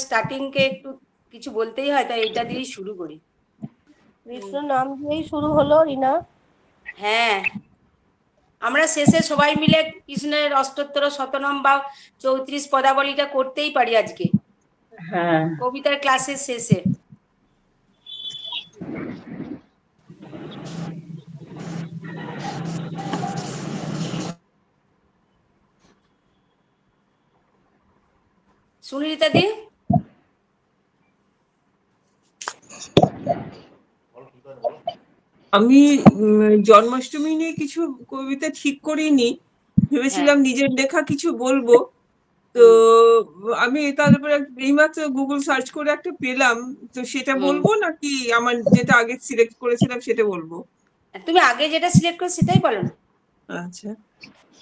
Starting কে একটু কিছু বলতেই হয়, তাই এটা দিয়েই শুরু করি। কৃষ্ণ নাম দিয়েই শুরু হলো রিনা। হ্যাঁ, আমরা শেষে সবাই মিলে কৃষ্ণের অষ্টোত্তর শতনাম বা 34 পদাবলীটা করতেই পারি আজকে, হ্যাঁ, কবিতার ক্লাসের শেষে। সুনিতা দি, আমি জন্মাষ্টমী নিয়ে কিছু কবিতা ঠিক করিনি, ভেবেছিলাম নিজের লেখা কিছু বলবো। তো আমি তার উপরে এইমাত্র গুগল সার্চ করে একটা পেলাম, তো সেটা বলবো নাকি আমার যেটা আগে সিলেক্ট করেছিলাম সেটা বলবো? তুমি আগে যেটা সিলেক্ট করো সেটাই বলো না। আচ্ছা,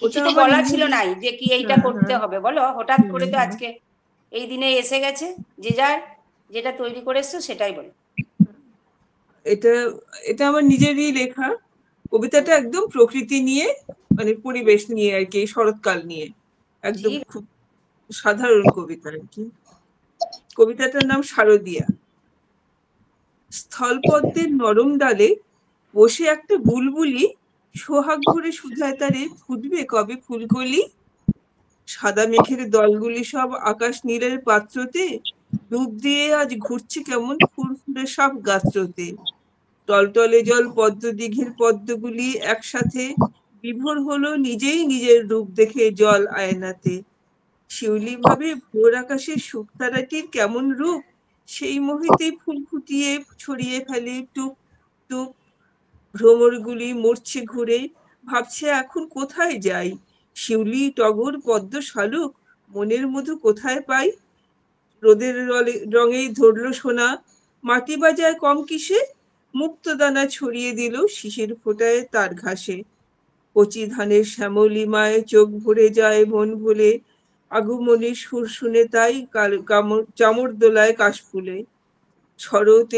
কিছু তো বলা ছিল নাই যে কি এইটা করতে হবে, বলো। হঠাৎ করে তো আজকে এই দিনে এসে গেছে, যে যার যেটা তৈরি করে এসছো সেটাই বলো। এটা এটা আমার নিজেরই লেখা কবিতাটা, একদম প্রকৃতি নিয়ে, মানে পরিবেশ নিয়ে আর কি, শরৎকাল নিয়ে, একদম খুব সাধারণ কবিতা আর কি। কবিতাটার নাম শারদিয়া। স্থলপদ্মের নরম ডালে বসে একটা বুলবুলি সোহাগ ভরে সুধায় তারে, ফুটবে কবে ফুলকলি। সাদা মেঘের দলগুলি সব আকাশ নীলের পাত্রতে, ডুব দিয়ে আজ ঘুরছে কেমন ফুরফুরে সব গাত্রতে। টলটলে জল পদ্ম দিঘির পদ্মগুলি একসাথে, বিভোর হলো নিজেই নিজের রূপ দেখে জল আয়নাতে। শিউলি ভাবে ভোর আকাশের শুকতারাটির কেমন রূপ, সেই মোহিতেই ফুল ফুটিয়ে ছড়িয়ে ফেলে টুপ টুপ। ভ্রমরগুলি মরছে ঘুরে, ভাবছে এখন কোথায় যাই। শিউলি টগর পদ্ম শালুক মনের মধু কোথায় পাই। রোদের রঙেই ধরলো সোনা, মাটি বাজায় কম কিসে। মুক্তদানা ছড়িয়ে দিল শিশির ফোটায় তার ঘাসে। কচি ধানের শ্যামলিমায় চোখ ভরে যায় মন ভুলে, আগমনী সুর শুনে তাই চামর দোলায় কাশফুলে। শরৎ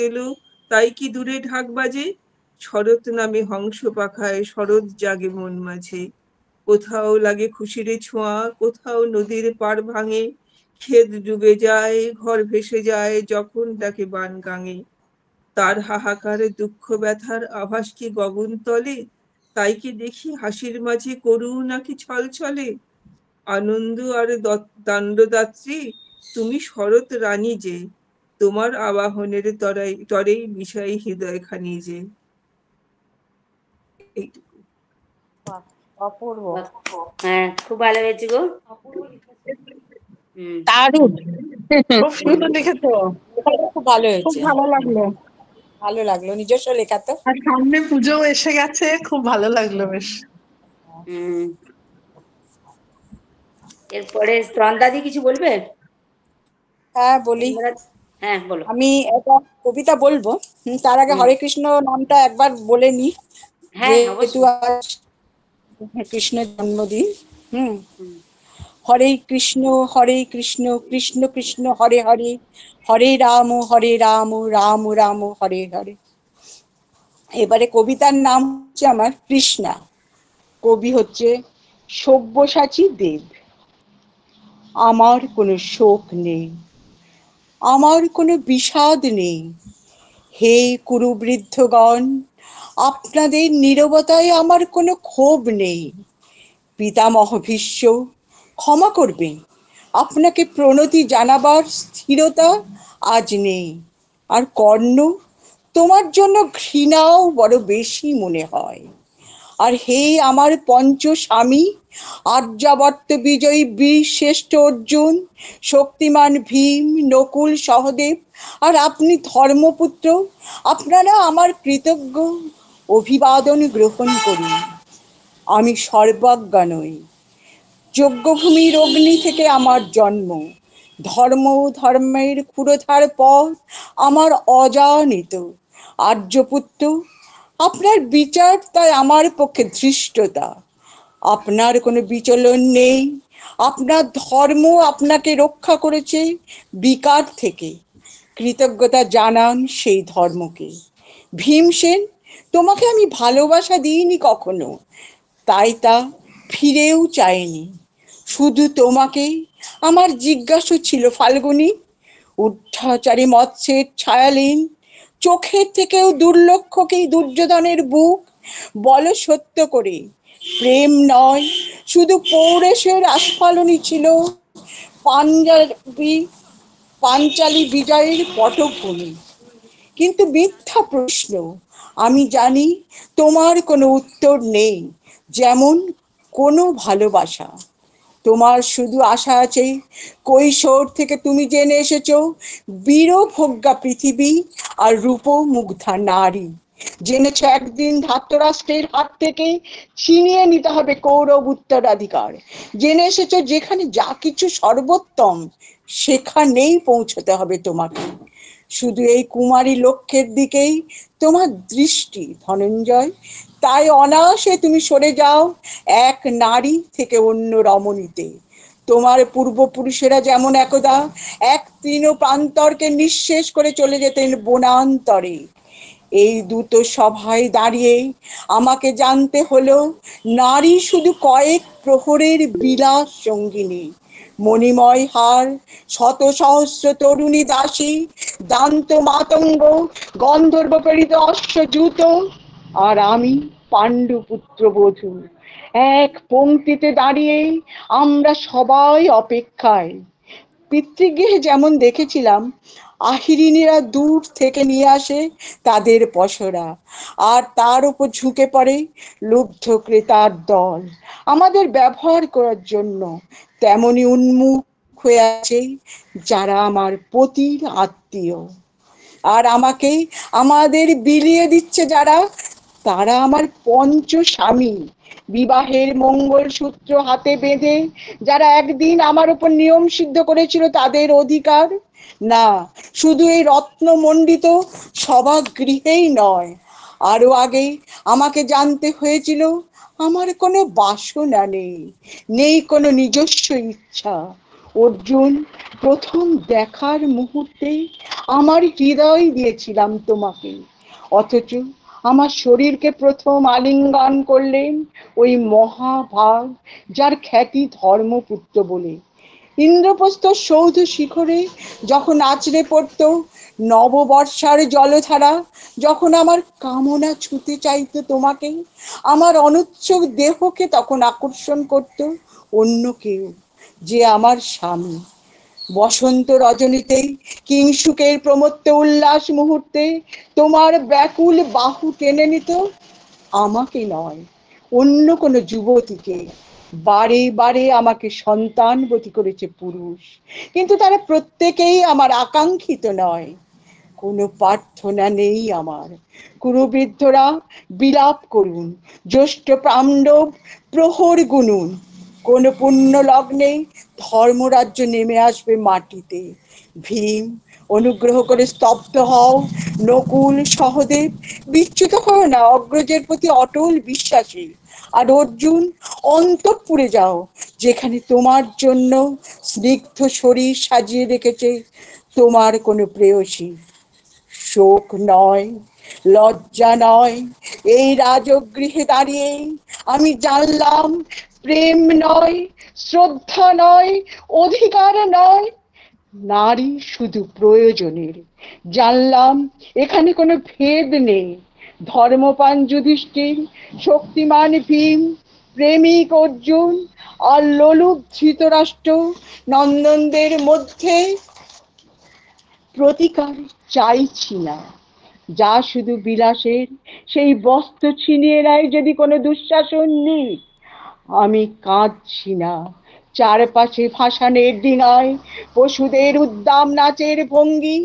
এলো তাই কি দূরে ঢাক বাজে, শরৎ নামে হংস পাখায় শরৎ জাগে মন মাঝে। কোথাও লাগে খুশির ছোঁয়া, কোথাও নদীর পাড় ভাঙে, ক্ষেত ডুবে যায় ঘর ভেসে যায় যখন ডাকে বান গাঙে। তার হাহাকারে দুঃখ ব্যথার আভাস কি গগন তলে, তাই কি দেখি হাসির মাঝে করুণা কি ছল ছলে। আনন্দ আর দাণ্ডদাত্রী তুমি শরৎ রানী যে, তোমার আবাহনের তরেই বিষয় হৃদয় খানি যে। এইটুকু। অপূর্ব। হ্যাঁ, খুব ভালো হয়েছে গো। দারুণ, খুব সুন্দর লিখেছো, খুব ভালো হয়েছে, খুব ভালো লাগলো। ভালো লাগলো, নিজস্ব লেখা তো। আর সামনে পুজো এসে গেছে, খুব ভালো লাগলো বেশ। এরপরে স্তন্দাদি কিছু বলবে? হ্যাঁ বলি, হ্যাঁ বলো। আমি একটা কবিতা বলবো, তার আগে হরে কৃষ্ণ নামটা একবার বলে নি, যেহেতু আজ কৃষ্ণের জন্মদিন। হরে কৃষ্ণ কৃষ্ণ কৃষ্ণ হরে হরে, হরে রাম রাম রাম হরে হরে। এবারে কবিতার নাম হচ্ছে আমার কৃষ্ণা। কবি হচ্ছে সব্যসাচী দেব। আমার কোনো শোক নেই, আমার কোনো বিষাদ নেই, হে কুরুবৃদ্ধগণ, আপনাদের নীরবতায় আমার কোনো ক্ষোভ নেই। পিতামহ ভীষ্ম, ক্ষমা করবেন, আপনাকে প্রণতি জানাবার স্থিরতা আজ নেই। আর কর্ণ, তোমার জন্য ঘৃণাও বড় বেশি মনে হয়। আর হে আমার পঞ্চ স্বামী, আর্যাবর্ত বিজয়ী বীর শ্রেষ্ঠ অর্জুন, শক্তিমান ভীম, নকুল, সহদেব আর আপনি ধর্মপুত্র, আপনারা আমার কৃতজ্ঞ অভিবাদন গ্রহণ করুন। আমি সর্বজ্ঞা নই, যজ্ঞভূমির অগ্নি থেকে আমার জন্ম, ধর্মের ক্ষুরধার পথ আমার অজানিত। আর্যপুত্র, আপনার বিচার তাই আমার পক্ষে ধৃষ্টতা। আপনার কোনো বিচলন নেই, আপনার ধর্ম আপনাকে রক্ষা করেছে বিকার থেকে, কৃতজ্ঞতা জানান সেই ধর্মকে। ভীমসেন, তোমাকে আমি ভালোবাসা দিইনি কখনো, তাই তা ফিরেও চাইনি। শুধু তোমাকেই আমার জিজ্ঞাসা ছিল ফাল্গুনী, ঊর্ধ্বচারী মৎস্যের ছায়ালীন চোখের থেকেও দুর্লক্ষকেই দুর্যোধনের বুক বল সত্য করে, প্রেম নয় শুধু পৌরেশের আস্ফালনই ছিল পাঞ্জাবি পাঞ্চালী বিজয়ের পটভূমি। কিন্তু মিথ্যা প্রশ্ন, আমি জানি তোমার কোনো উত্তর নেই, যেমন কোনো ভালোবাসা। তোমার শুধু আশা আছে কৈশোর থেকে তুমি জেনে এসেছো বীরভোগ্যা পৃথিবী আর রূপমুগ্ধা নারী। জেনেছো একদিন ধাতরাষ্ট্রের হাত থেকে ছিনিয়ে নিতে হবে কৌরব উত্তরাধিকার। জেনে এসেছো যেখানে যা কিছু সর্বোত্তম সেখানেই পৌঁছতে হবে তোমাকে। শুধু এই কুমারী লক্ষ্যের দিকেই তোমার দৃষ্টি ধনঞ্জয়, তাই অনায়াসে তুমি সরে যাও এক নারী থেকে অন্য রমণীতে। তোমার পূর্বপুরুষেরা যেমন একদা এক তৃণ প্রান্তরকে নিঃশেষ করে চলে যেতেন বনান্তরে, এই দুটো সভায় দাঁড়িয়ে আমাকে জানতে হলো নারী শুধু কয়েক প্রহরের বিলাস সঙ্গিনী, মণিময় হার, শত সহস্র তরুণী দাসী, দান্ত মাতঙ্গ, গন্ধর্ব প্রেরিত অশ্বযুত, আর আমি পাণ্ডু পুত্র বধূ। এক পংক্তিতে দাঁড়িয়ে আমরা সবাই অপেক্ষায়। পিতৃগৃহে যেমন দেখেছিলাম আহিরিনীরা দূর থেকে নিয়ে আসে তাদের পসরা, আর তার উপর ঝুঁকে পড়ে লুব্ধ ক্রেতার দল আমাদের ব্যবহার করার জন্য, তেমনি উন্মুখ হয়ে আছে যারা আমার পতির আত্মীয়। আর আমাকে আমাদের বিলিয়ে দিচ্ছে যারা, তারা আমার পঞ্চ স্বামী, বিবাহের মঙ্গলসূত্র হাতে বেঁধে যারা একদিন আমার উপর নিয়ম সিদ্ধ করেছিল তাদের অধিকার। না, শুধু এই রত্নমণ্ডিত সভাগৃহেই নয়, আরো আগে আমাকে জানতে হয়েছিল আমার কোনো বাসনা নেই, নেই কোনো নিজস্ব ইচ্ছা। অর্জুন, প্রথম দেখার মুহূর্তে আমার হৃদয় দিয়েছিলাম তোমাকে, অথচ আমার শরীরকে প্রথম আলিঙ্গন করলেন ওই মহাভাগ যার খ্যাতি ধর্মপুত্র বলে। ইন্দ্রপ্রস্থ সৌধ শিখরে যখন আছড়ে পড়ত নববর্ষার জলধারা, যখন আমার কামনা ছুতে চাইতো তোমাকে, আমার অনুচ্ছক দেহকে তখন আকর্ষণ করত অন্য কেউ, যে আমার স্বামী। বসন্ত রজনীতেই কিংসুকের প্রমত্ত উল্লাস মুহূর্তে তোমার ব্যাকুল বাহু টেনে নিত আমাকে নয়, অন্য কোনো যুবতীকে। বারে বারে আমাকে সন্তানবতী করেছে পুরুষ, কিন্তু তারা প্রত্যেকেই আমার আকাঙ্ক্ষিত নয়। কোনো প্রার্থনা নেই আমার। কুরুবৃদ্ধরা বিলাপ করুন, জ্যৈষ্ঠ পাণ্ডব প্রহর গুনুন, কোন পুণ্য লগ্নে ধর্মরাজ্য নেমে আসবে মাটিতে। ভীম, অনুগ্রহ করে স্তব্ধ হও। নকুল, সহদেব, বিচ্যুত হও না অগ্রজের প্রতি অটল বিশ্বাসী। আর অর্জুন, অন্তঃপুরে যাও, যেখানে তোমার জন্য স্নিগ্ধ শরীর সাজিয়ে রেখেছে তোমার কোনো প্রেয়সী। শোক নয়, লজ্জা নয়, এই রাজগৃহে দাঁড়িয়ে আমি জানলাম প্রেম নয়, শ্রদ্ধা নয়, অধিকার নয়, নারী শুধু প্রয়োজনের। জানলাম এখানে কোনো ভেদ নেই। ধর্মপান যুধিষ্ঠির, শক্তিমান ভীম, প্রেমিক অর্জুন আর লোলুপ ধৃতরাষ্ট্র নন্দনদের মধ্যে প্রতিকার চাইছি না। যা শুধু বিলাসের, সেই বস্ত্র ছিনিয়ে নেয় যদি কোনো দুঃশাসন নেই। আমি কাঁদছি না চারপাশে ভাসানের ডিঙায় পশুদের উদ্দাম নাচের ভঙ্গি।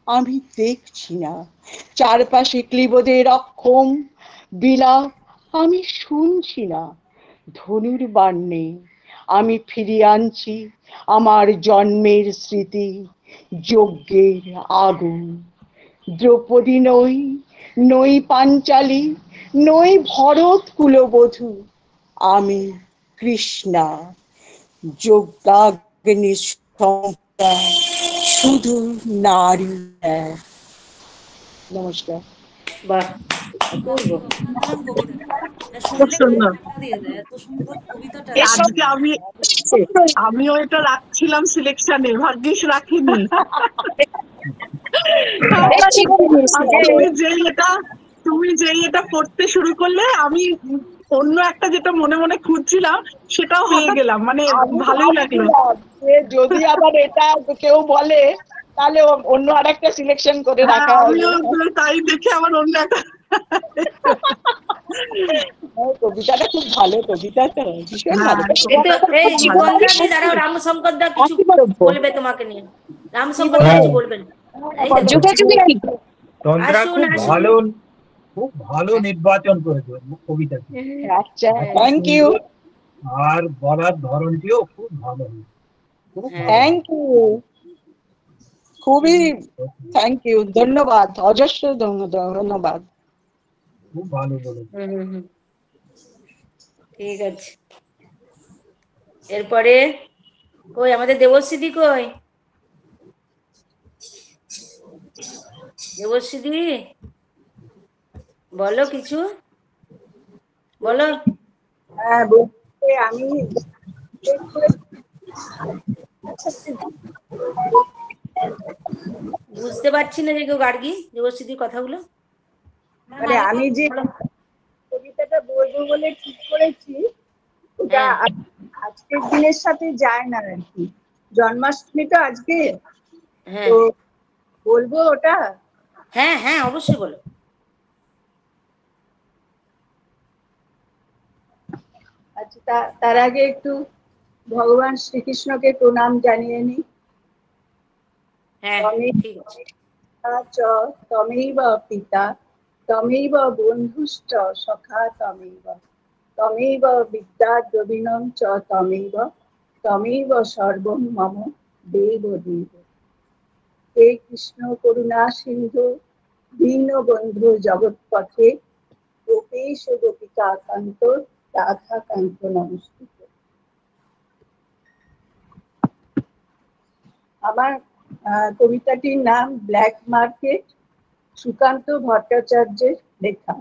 আমি দেখছি না চারপাশে ক্লীবদের অক্ষম বিলাপ। আমি শুনছি না ধনুর বাণে। আমি ফিরিয়ে আনছি আমার জন্মের স্মৃতি, যজ্ঞের আগুন। দ্রৌপদী নই, নই পাঞ্চালী, নই ভরত কুলবধূ, আমি কৃষ্ণা, যজ্ঞাগ্নি সম্পূর্ণা, শুধু নারী। নমস্কার। বাহ, অপূর্ব। খুব সুন্দর। এত সুন্দর কবিতাটা। আজকে আমিও এটা রাখছিলাম সিলেকশনে, ভাগ্যিস রাখিনি। তুমি যেই এটা পড়তে শুরু করলে, আমি অন্য একটা যেটা মনে মনে খুঁজছিলাম সেটাও পেয়ে গেলাম, মানে ভালোই লাগলো। যদি আবার এটা কেউ বলে তাহলে অন্য আরেকটা সিলেকশন করে রাখা হবে। আমিও তাই দেখে আমার অন্য একটা কবিতাটা খুব ভালো, কবিতাটা ভীষণ ভালো। এই জীবনদা কি দাঁড়াও, রামশঙ্কর দা কিছু বলবে তোমাকে নিয়ে। রামশঙ্কর দা কিছু বলবেন। এই দেখো। তন্দ্রা আসুন, খুব আসুন। ভালো, খুব ভালো নির্বাচন করেছে কবিতাটি। আচ্ছা, থ্যাংক ইউ। আর বলার ধরনটিও খুব ভালো, খুব ভালো। থ্যাংক ইউ, খুবই থ্যাংক ইউ, ধন্যবাদ, অজস্র ধন্যবাদ। খুব ভালো বলেছে। ঠিক আছে। এরপরে কই আমাদের দেবশ্রী কই? দেবশ্রী বলো কিছু, বলো। হ্যাঁ বলতে আমি বুঝতে পারছি না যে কেউ গার্গী দেবশ্রীর কথাগুলো। মানে আমি যে কবিতাটা বলবো বলে ঠিক করেছি ওটা আজকের দিনের সাথে যায় না আর কি। জন্মাষ্টমী তো আজকে, হ্যাঁ তো বলবো ওটা। হ্যাঁ হ্যাঁ অবশ্যই বলো। আচ্ছা, তার আগে একটু ভগবান শ্রীকৃষ্ণকে প্রণাম জানিয়ে নি। হ্যাঁ ঠিক আছে। তমেইব পিতা তমেইব বন্ধুশ্চ সখা তমেইব বিদ্যা দ্রবিণং চ তমেইব সর্বং মম দেব দেব। হে কৃষ্ণ করুণা সিন্ধু দীনবন্ধু জগৎপথে গোপেশ গোপিকা কান্ত রাধা কান্ত নমস্তুতে। আমার কবিতাটির নাম ব্ল্যাক মার্কেট, সুকান্ত ভট্টাচার্যের লেখা।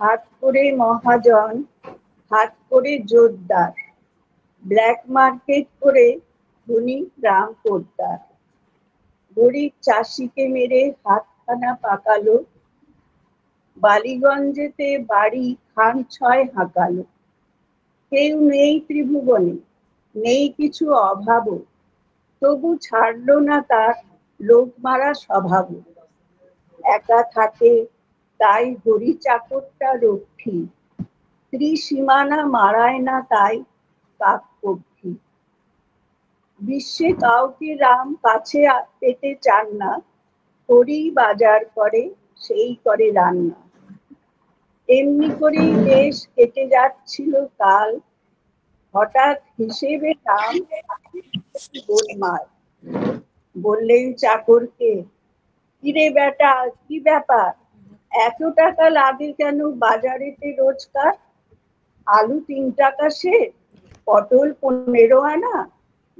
হাত করে মহাজন, হাত করে জোরদার, ব্ল্যাক মার্কেট করে ধনী গ্রাম পোদ্দার। গরিব চাষিকে মেরে হাতখানা পাকালো, বালিগঞ্জেতে বাড়ি খান ছয় হাঁকালো। কেউ নেই ত্রিভুবনে, নেই কিছু অভাবও, তবু ছাড়লো না তার লোক মারা স্বভাব। একা থাকে তাই হরি চাকরটা রক্ষী, ত্রিসীমানা মারায় না তাই কাকপক্ষী। বিশ্বে কাউকে রাম কাছে পেতে চান না, হরি বাজার করে সেই করে রান্না। এমনি করেই বেশ কেটে যাচ্ছিল কাল, হঠাৎ হিসেবে রাম গোলমাল। বললেন চাকরকে, কিরে বেটা কি ব্যাপার, এত টাকা লাগে কেন বাজারেতে রোজকার? আলু 3 টাকা সে, পটল 15 আনা,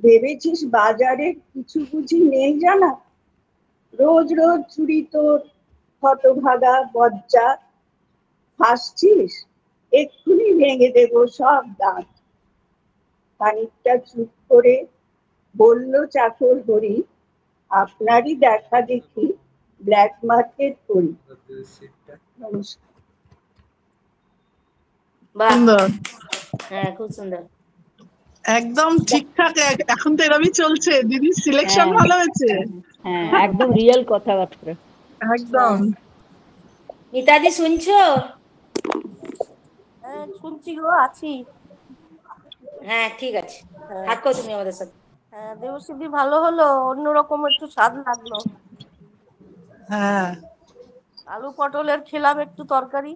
ভেবেছিস বাজারে কিছু বুঝি নেই জানা? রোজ রোজ চুরি তোর হতভাগা বজ্জা, হাসছিস? এক্ষুনি ভেঙে দেব সব দাঁত। খানিকটা চুপ করে বলল চাকর হরি, আপনারই দেখা দেখি ব্ল্যাক মার্কেট করি। নমস্কার। বাহ, সুন্দর, হ্যাঁ খুব সুন্দর। একদম ঠিকঠাক। এখন তো এরমই চলছে, দিদি সিলেকশন ভালো হয়েছে। হ্যাঁ একদম রিয়েল কথাবার্তা। একদম। মিতাদি শুনছো? হ্যাঁ শুনছি গো, আছি। হ্যাঁ ঠিক আছে, থাকো তুমি আমাদের সাথে। হ্যাঁ দেবশ্রী ভালো হলো, অন্যরকম একটু স্বাদ লাগলো। হ্যাঁ আলু পটলের খেলাম একটু তরকারি।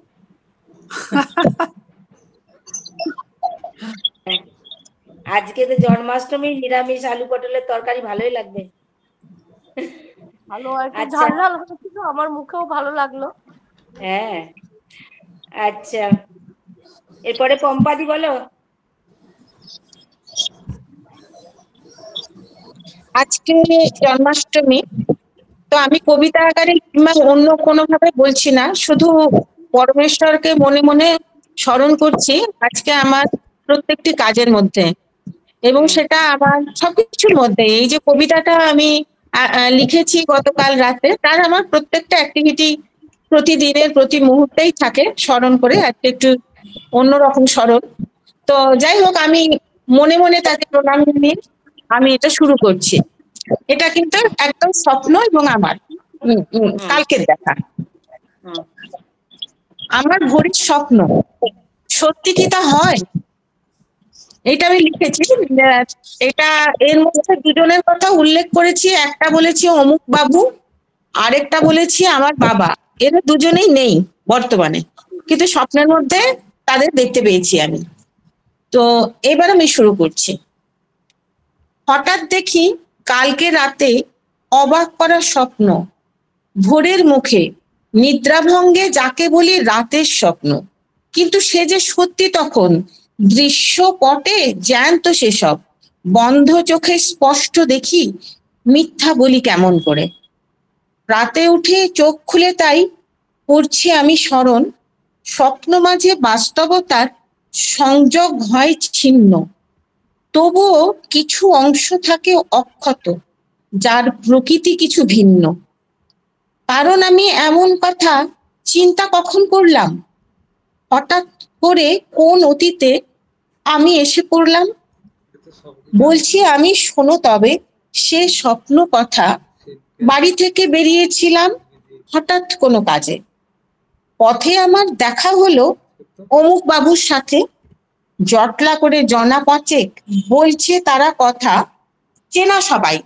আজকে তো জন্মাষ্টমী, নিরামিষ আলু পটলের তরকারি, ভালোই লাগবে। ভালো, আর একটু আচ্ছা। ঝাল ঝাল হয়েছিল, আমার মুখেও ভালো লাগলো। হ্যাঁ আচ্ছা, এরপরে পম্পাদি বলো। আজকে জন্মাষ্টমী, তো আমি কবিতা আকারে কিংবা অন্য কোনো ভাবে বলছি না, শুধু পরমেশ্বরকে মনে মনে স্মরণ করছি আজকে আমার প্রত্যেকটি কাজের মধ্যে, এবং সেটা আমার সবকিছুর মধ্যে। এই যে কবিতাটা আমি লিখেছি গতকাল রাতে, তার আমার প্রত্যেকটা অ্যাক্টিভিটি প্রতিদিনের প্রতি মুহূর্তেই থাকে স্মরণ করে, আজকে একটু অন্যরকম স্মরণ। তো যাই হোক, আমি মনে মনে তাকে প্রণাম জানিয়ে আমি এটা শুরু করছি। এটা কিন্তু একদম স্বপ্ন এবং আমার কালকের দেখা। আমার ভোরের স্বপ্ন, সত্যি কি তা হয়? এটা আমি লিখেছি। এটা এর মধ্যে দুজনের কথা উল্লেখ করেছি, একটা বলেছি অমুক বাবু, আরেকটা বলেছি আমার বাবা। এরা দুজনেই নেই বর্তমানে, কিন্তু স্বপ্নের মধ্যে তাদের দেখতে পেয়েছি আমি। তো এবার আমি শুরু করছি। হঠাৎ দেখি কালকে রাতে অবাক করা স্বপ্ন, ভোরের মুখে নিদ্রাভঙ্গে যাকে বলি রাতের স্বপ্ন, কিন্তু সে যে সত্যি তখন দৃশ্যপটে জ্যান্ত সেসব, বন্ধ চোখে স্পষ্ট দেখি, মিথ্যা বলি কেমন করে। রাতে উঠে চোখ খুলে তাই করছি আমি স্মরণ, স্বপ্ন মাঝে বাস্তবতার সংযোগ হয় ছিন্ন, তবুও কিছু অংশ থাকে অক্ষত, যার প্রকৃতি কিছু ভিন্ন। কারণ আমি এমন কথা চিন্তা কখন করলাম, হঠাৎ করে কোন অতীতে আমি এসে পড়লাম। বলছি আমি, শোনো তবে সে স্বপ্ন কথা। বাড়ি থেকে বেরিয়েছিলাম হঠাৎ কোনো কাজে, পথে আমার দেখা হলো অমুক বাবুর সাথে। জটলা করে জনা পাঁচেক বলছে তারা কথা, চেনা সবাই।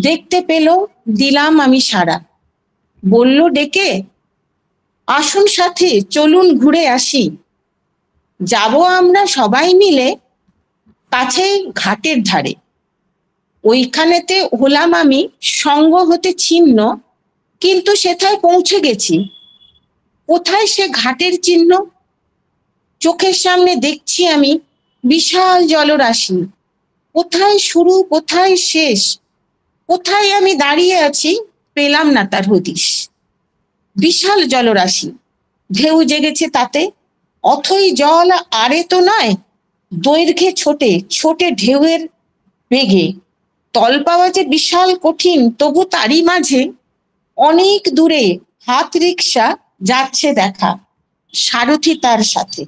দেখতে পেল, দিলাম আমি সাড়া। বলল ডেকে, আসুন সাথে চলুন ঘুরে আসি। যাব আমরা সবাই মিলে কাছে ঘাটের ধারে। ওইখানেতে হলাম আমি সঙ্গ হতে ছিন্ন, কিন্তু সেথায় পৌঁছে গেছি। কোথায় সে ঘাটের চিহ্ন? চোখের সামনে দেখছি আমি বিশাল জলরাশি, কোথায় শুরু কোথায় শেষ, কোথায় আমি দাঁড়িয়ে আছি পেলাম না তার হদিশ। বিশাল জলরাশি, ঢেউ জেগেছে তাতে, অথই জল আরে তো নয়, দৈর্ঘ্যে ছোটে ছোটে ঢেউয়ের বেগে। তল পাওয়া যে বিশাল কঠিন, তবু তারই মাঝে অনেক দূরে হাত রিক্সা যাচ্ছে দেখা, সারথি তার সাথে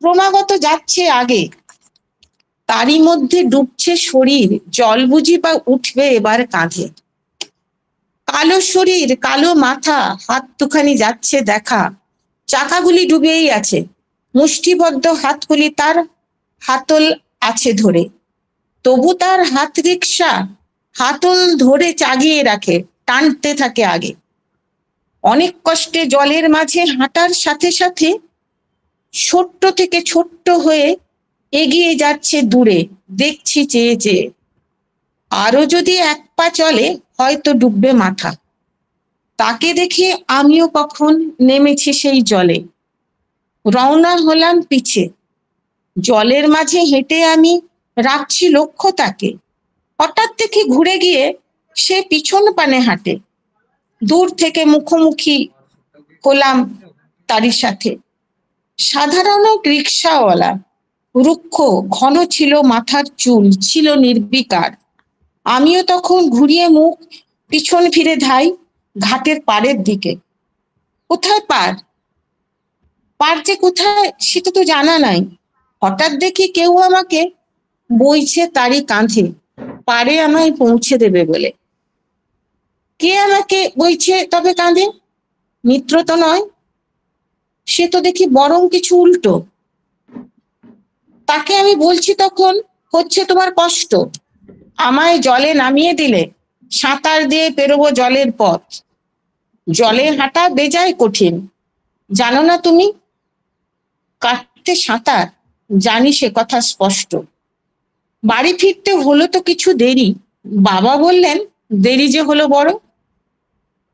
ক্রমাগত যাচ্ছে আগে। তারই মধ্যে ডুবছে শরীর, জল বুঝি বা উঠবে এবার কাঁধে। কালো শরীর কালো মাথা, হাত দুখানি যাচ্ছে দেখা, চাকাগুলি ডুবেই আছে, মুষ্টিবদ্ধ হাতগুলি তার হাতল আছে ধরে। তবু তার হাত রিক্সা হাতল ধরে চাগিয়ে রাখে, টানতে থাকে আগে। অনেক কষ্টে জলের মাঝে হাঁটার সাথে সাথে ছোট্ট থেকে ছোট্ট হয়ে এগিয়ে যাচ্ছে দূরে, দেখছি চেয়ে চেয়ে। আরো যদি এক পা চলে হয়তো ডুববে মাথা। তাকে দেখে আমিও কখন নেমেছি সেই জলে, রওনা হলাম পিছে। জলের মাঝে হেঁটে আমি রাখছি লক্ষ্য তাকে। হঠাৎ দেখি ঘুরে গিয়ে সে পিছন পানে হাঁটে। দূর থেকে মুখোমুখি হলাম তারই সাথে। সাধারণ রিক্সাওয়ালা, রুক্ষ ঘন ছিল মাথার চুল, ছিল নির্বিকার। আমিও তখন ঘুরিয়ে মুখ পিছন ফিরে ধাই ঘাটের পাড়ের দিকে। কোথায় পার? পার যে কোথায় সেটা তো জানা নাই। হঠাৎ দেখি কেউ আমাকে বইছে তারই কাঁধে, পারে আমায় পৌঁছে দেবে বলে। কে আমাকে বইছে তবে কাঁধে? মিত্র তো নয়, সে তো দেখি বরং কিছু উল্টো। তাকে আমি বলছি তখন, হচ্ছে তোমার কষ্ট, আমায় জলে নামিয়ে দিলে সাঁতার দিয়ে পেরোবো জলের পথ। জলে হাঁটা বেজায় কঠিন, জানো না তুমি? কাটতে সাঁতার জানি সে কথা স্পষ্ট। বাড়ি ফিরতে হলো তো কিছু দেরি। বাবা বললেন দেরি যে হলো বড়।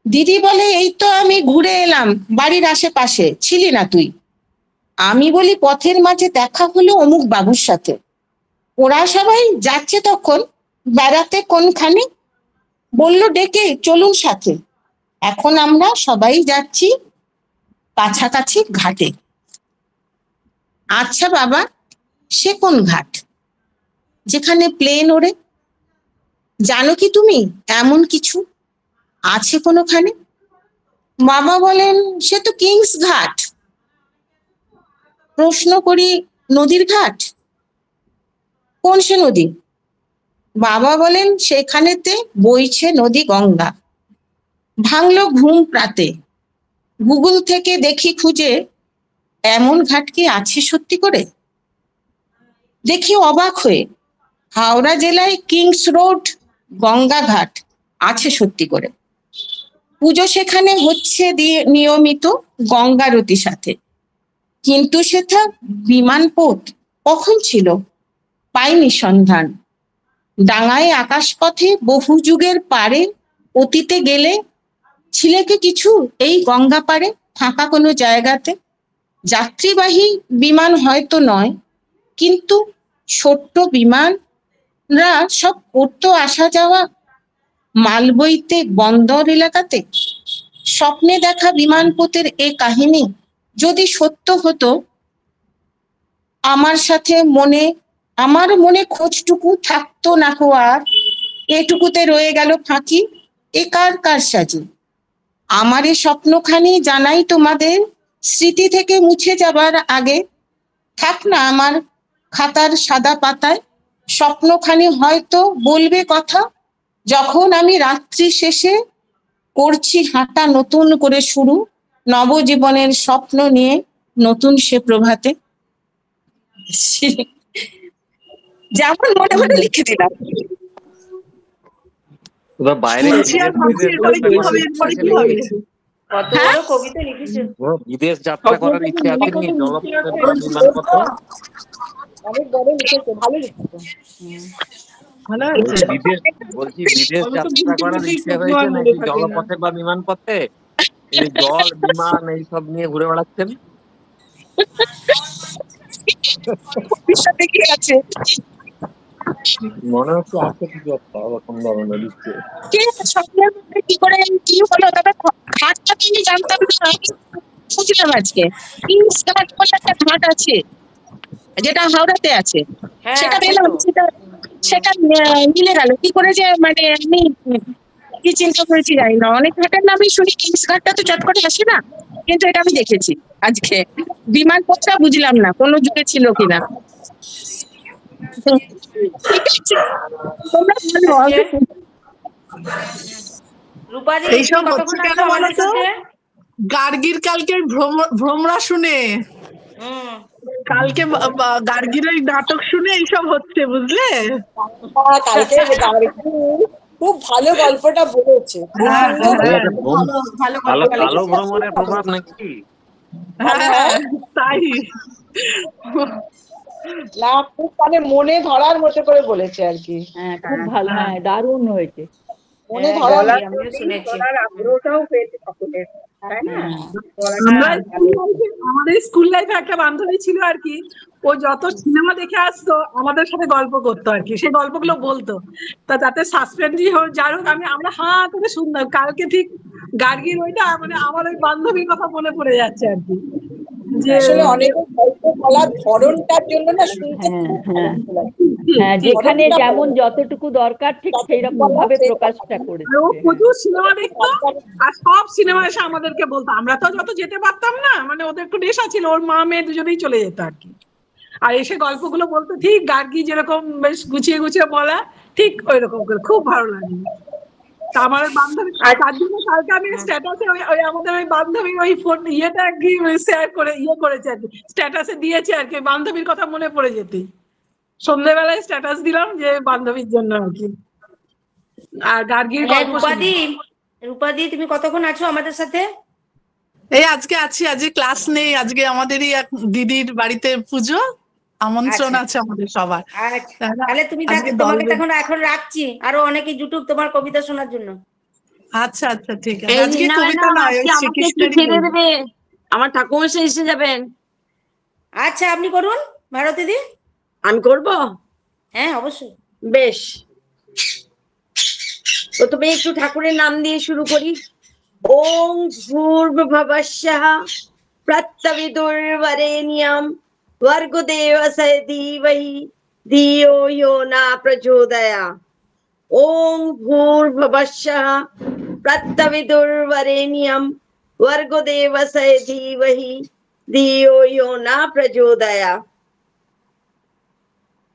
দিদি বলে এই তো আমি ঘুরে এলাম বাড়ির আশেপাশে, ছিলি না তুই। আমি বলি পথের মাঝে দেখা হলো অমুক বাবুর সাথে, ওরা সবাই যাচ্ছে তখন বেড়াতে কোনখানে। বলল ডেকে চলুন সাথে, এখন আমরা সবাই যাচ্ছি কাছাকাছি ঘাটে। আচ্ছা বাবা, সে কোন ঘাট যেখানে প্লেন ওড়ে? জানো কি তুমি এমন কিছু আছে কোনোখানে? বাবা বলেন, সে তো কিংস ঘাট। প্রশ্ন করি, নদীর ঘাট? কোন সে নদী? বাবা বলেন, সেখানেতে বইছে নদী গঙ্গা। ভাঙলো ঘুম প্রাতে, গুগল থেকে দেখি খুঁজে, এমন ঘাট কি আছে সত্যি করে? দেখি অবাক হয়ে, হাওড়া জেলায় কিংস রোড গঙ্গা ঘাট আছে সত্যি করে। পুজো সেখানে হচ্ছে দিয়ে নিয়মিত গঙ্গারতির সাথে, কিন্তু সেটা বিমানপথ কখন ছিল পাইনি সন্ধান। ডাঙায় আকাশপথে বহু যুগের পারে অতীতে গেলে ছিলে কি কিছু এই গঙ্গা পারে ফাঁকা কোনো জায়গাতে? যাত্রীবাহী বিমান হয়তো নয়, কিন্তু ছোট্ট বিমানরা সব করতো আসা যাওয়া মাল বইতে বন্দর এলাকাতে। স্বপ্নে দেখা বিমানপথের এ কাহিনী যদি সত্য হতো, আমার মনে খোঁজটুকু থাকতো না কো আর। এটুকুতে রয়ে গেল ফাঁকি, এ কার কারসাজি। আমার এ স্বপ্নখানি জানাই তোমাদের, স্মৃতি থেকে মুছে যাবার আগে থাক না আমার খাতার সাদা পাতায়। স্বপ্নখানি হয়তো বলবে কথা, যখন আমি রাত্রি শেষে করছি হাঁটা নতুন করে শুরু, নবজীবনের স্বপ্ন নিয়ে নতুন সে প্রভাতে। যেমন মনে মনে লিখে দিলাম। ওরা বাইরে শুনছি আর ভাবছি এরপরে কি হবে, এরপরে কি হবে। কত বড় কবিতা লিখেছে। বিদেশ যাত্রা করার ইচ্ছে আছে কি জলপথে বা বিমানপথে? অনেক বড় লিখেছে, ভালো লিখেছে। ভালো হয়েছে। বলছি বিদেশ যাত্রা করার ইচ্ছে হয়েছে নাকি জলপথে বা বিমানপথে? এই জল বিমান এইসব নিয়ে ঘুরে বেড়াচ্ছেন। কি আছে মনে হচ্ছে আছে কিছু একটা ওরকম ধরনের ইচ্ছে। স্বপ্নের মধ্যে কি করে কি হলো, তবে ঘাটটা তো আমি জানতাম না, আমি বুঝলাম আজকে। কিংস ঘাট বলে একটা ঘাট আছে যেটা হাওড়াতে আছে, হ্যাঁ সেটা আছে পেলাম, তো। সেটা মিলে গেল কি করে যে, মানে আমি কি চিন্তা করেছি জানি না। অনেক ঘাটের নামই শুনি, কিংস ঘাটটা তো চট করে আসে না, কিন্তু এটা আমি দেখেছি আজকে। বিমানপথটা বুঝলাম না কোনো যুগে ছিল কিনা। ঠিক আছে, তোমরা বলো। আজকে রূপাদি এইসব তুমি হচ্ছে কতক্ষণ কেন আছো আমাদের বলতো? সাথে? গার্গীর কালকে ভ্রমরা শুনে, হুম। কালকে গার্গীর এই নাটক শুনে এইসব হচ্ছে, বুঝলে? কালকে খুব ভালো গল্পটা বলেছে, খুব সুন্দর। ভালো কালো ভ্রমণের প্রভাব নাকি? হ্যাঁ তাই। না, খুব মানে মনে ধরার মতো করে বলেছে আর কি। হ্যাঁ খুব ভালো, হ্যাঁ দারুণ হয়েছে। মনে হ্যাঁ, ধরার বলার আমিও শুনেছি। আগ্রহটাও হয়েছে সকলের, তাই না? আমরা আমাদের স্কুল লাইফে একটা বান্ধবী ছিল আর কি, ও যত সিনেমা দেখে আসতো আমাদের সাথে গল্প করতো আর কি, সেই গল্পগুলো বলতো। তা যাতে সাসপেন্সই হোক যাই হোক, আমরা হাঁ করে শুনতাম। কালকে ঠিক গার্গীর ওইটা মানে আমার ওই বান্ধবীর কথা মনে পড়ে যাচ্ছে আর কি, যে আসলে অনেকের গল্প বলার ধরনটার জন্য না শুনতে হ্যাঁ খুব হ্যাঁ ভালো লাগে। হ্যাঁ, যেখানে ধরনটা যেমন বলো। যতটুকু দরকার ঠিক সেই রকম ভাবে প্রকাশটা করেছে। ও প্রচুর সিনেমা দেখতো, আর সব সিনেমা এসে আমাদেরকে বলতো। আমরা তো যত যেতে পারতাম না, মানে ওদের একটু নেশা ছিল, ওর মা মেয়ে দুজনেই চলে যেত আর কি। আর এসে গল্পগুলো বলতো, ঠিক গার্গী যেরকম বেশ গুছিয়ে গুছিয়ে বলা, ঠিক ওই রকম করে, খুব ভালো লাগে। তা আমার বান্ধবী, তার জন্য কালকে আমি স্ট্যাটাসে ওই আমাদের ওই বান্ধবী ওই ফোন ইয়েটা আর কি শেয়ার করে করেছে আর কি, স্ট্যাটাসে দিয়েছে আর কি, বান্ধবীর কথা মনে পড়ে যেতেই সন্ধ্যেবেলায় স্ট্যাটাস দিলাম যে বান্ধবীর জন্য আর কি। আর গার্গীর হ্যাঁ, গল্প রূপাদি তুমি কতক্ষণ আছো আমাদের সাথে? এই আজকে আছি, আজকে ক্লাস নেই, আজকে আমাদেরই এক দিদির বাড়িতে পুজো, আমন্ত্রণ আছে আমাদের সবার। আচ্ছা, তাহলে তুমি তোমাকে এখন রাখছি, আরো অনেকে জুটুক তোমার কবিতা শোনার জন্য। আচ্ছা আচ্ছা ঠিক আছে। আজকে কবিতা নয়, ওই শ্রীকৃষ্ণেরই বলবো। আমার ঠাকুমশাই এসে যাবেন। আচ্ছা, আপনি করুন ভারতী দি। আমি করব? হ্যাঁ অবশ্যই। বেশ। প্রথমে একটু ঠাকুরের নাম দিয়ে শুরু করি। ওং ভূর্ভুবস্সঃ প্রত্যবিদুর্বরেণ্যম ভর্গো দেবস্য ধীমহি ধিয়ো यो न प्रचोदयात्। ওং ভূর্ভুবস্সঃ প্রত্যবিদুর্বরেণ্যম ভর্গো দেবস্য ধীমহি ধিয়ো यो न प्रचोदयात्।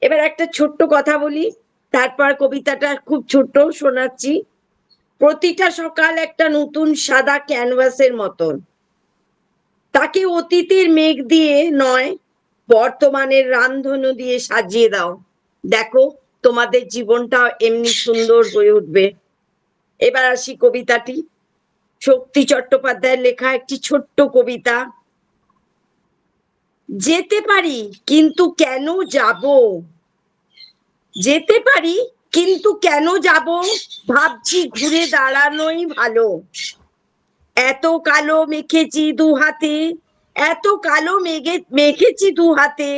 এবার একটা ছোট্ট কথা বলি, তারপর কবিতাটা খুব ছোট্ট শোনাচ্ছি। প্রতিটা সকাল একটা নতুন সাদা ক্যানভাসের মতন, তাকে অতীতের মেঘ দিয়ে নয়, বর্তমানের রামধনু দিয়ে সাজিয়ে দাও। দেখো তোমাদের জীবনটা এমনি সুন্দর হয়ে উঠবে। এবার আসি কবিতাটি, শক্তি চট্টোপাধ্যায়ের লেখা একটি ছোট্ট কবিতা। যেতে পারি কিন্তু কেন যাব, যেতে পারি কিন্তু কেন যাব, ভাবছি ঘুরে দাঁড়ানোই ভালো। এত কালো মেখেছি দু হাতে, এত কালো মেখেছি দু হাতে,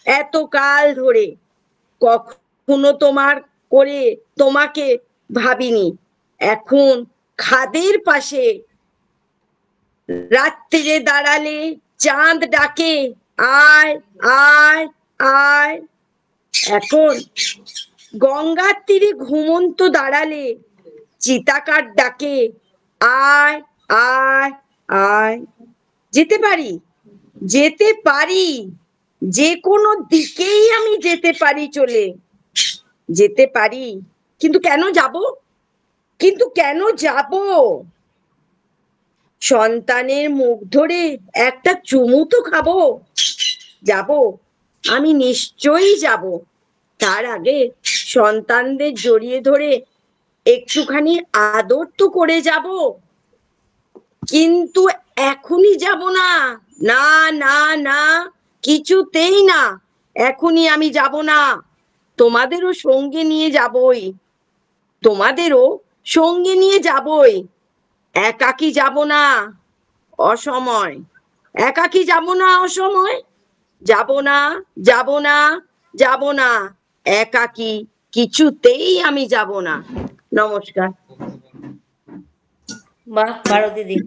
এত কাল ধরে কখনো তোমার করে তোমাকে ভাবিনি। এখন খাদের পাশে রাত্রিরে দাঁড়ালে চাঁদ ডাকে, আয় আয় আয়। এখন গঙ্গার তীরে ঘুমন্ত দাঁড়ালে চিতাকার ডাকে, আয় আয় আয়। যেতে পারি, যেতে পারি, যে কোনো দিকেই আমি যেতে পারি চলে। যেতে পারি কিন্তু কেন যাব, কিন্তু কেন যাব। সন্তানের মুখ ধরে একটা চুমু তো খাবো। যাব, আমি নিশ্চয়ই যাব। তার আগে সন্তানদের জড়িয়ে ধরে একটুখানি আদর তো করে যাব। কিন্তু এখনই যাব না, না না না, কিছুতেই না, এখনই আমি যাব না। তোমাদেরও সঙ্গে নিয়ে যাবই, তোমাদেরও সঙ্গে নিয়ে যাবই। একাকি যাব না অসময়, একাকি যাব না অসময়। যাব না, যাব না, যাব না, একাকি কিছুতেই আমি যাব না। নমস্কার। বাহ, পারো দিদি।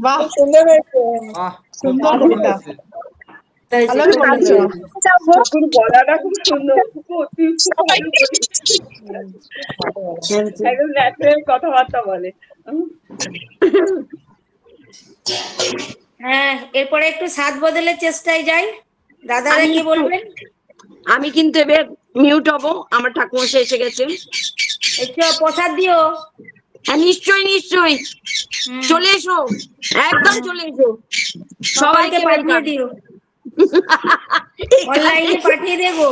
বাহ, সুন্দর হয়েছে। সুন্দর কবিতা। ভালো বলেছো। ঠাকুর গলাটা খুব সুন্দর, খুব অতিরিক্ত ভালো বলেছে। একদম ন্যাচারাল কথাবার্তা বলে। হ্যাঁ, এরপরে একটু সাত বদলের চেষ্টায় যাই। দাদারা কি বলবেন? আমি কিন্তু এবার মিউট হব, আমার ঠাকুমশাই এসে গেছে। একটু প্রসাদ দিও। হ্যাঁ নিশ্চয়ই নিশ্চয়ই, চলে এসো, একদম চলে এসো, সবাইকে পাঠিয়ে দিও, অনলাইনে পাঠিয়ে দেবো।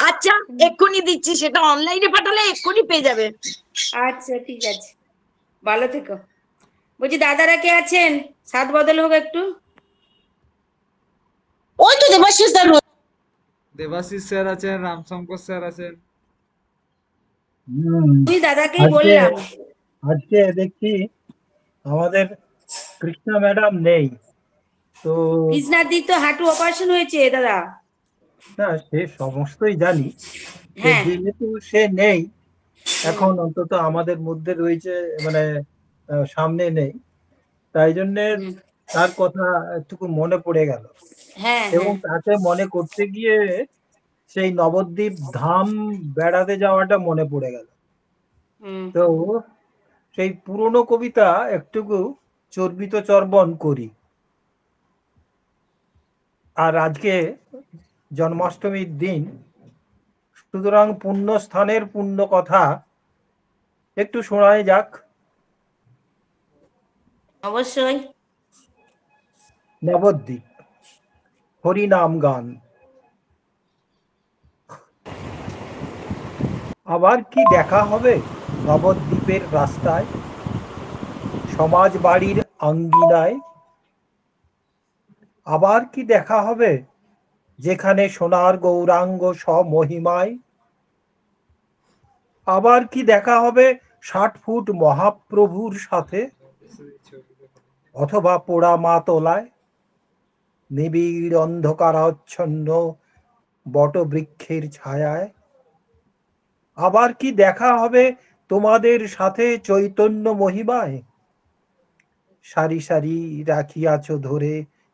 আচ্ছা এক্ষুনি দিচ্ছি, সেটা অনলাইনে পাঠালে এক্ষুনি পেয়ে যাবে। আচ্ছা ঠিক আছে, ভালো থেকো। বলছি দাদারা কে আছেন, সাত বদল হোক একটু। ওই তো দেবাশিস দা, দেবাশিস স্যার আছেন, রামশঙ্কর স্যার আছেন। তুই দাদাকেই বললাম। আজকে দেখছি আমাদের কৃষ্ণা ম্যাডাম নেই তো। কৃষ্ণাদি তো হাঁটু অপারেশন হয়েছে দাদা। না সে সমস্তই জানি, হ্যাঁ। যেহেতু সে নেই এখন, অন্তত আমাদের মধ্যে রয়েছে, মানে সামনে নেই, তাই জন্য তার কথা একটু মনে পড়ে গেল। হ্যাঁ, এবং তাকে মনে করতে গিয়ে সেই নবদ্বীপ ধাম বেড়াতে যাওয়াটা মনে পড়ে গেল। তো সেই পুরনো কবিতা একটুকু চর্বিত চর্বণ করি। আর আজকে জন্মাষ্টমীর দিন, সুতরাং পুণ্য স্থানের পুণ্য কথা একটু শোনায় যাক। অবশ্যই। নবদ্বীপ হরিনাম গান। আবার কি দেখা হবে নবদ্বীপের রাস্তায়, সমাজ বাড়ির আঙ্গিনায়। আবার কি দেখা হবে যেখানে সোনার গৌরাঙ্গ সমহিমায়। আবার কি দেখা হবে ৬০ ফুট মহাপ্রভুর সাথে, অথবা পোড়া মাতলায় নিবিড় অন্ধকারাচ্ছন্ন বটবৃক্ষের ছায়ায়। আবার কি দেখা হবে তোমাদের সাথে চৈতন্য মহিমায়? সারি সারি রাখিয়াছ ধরে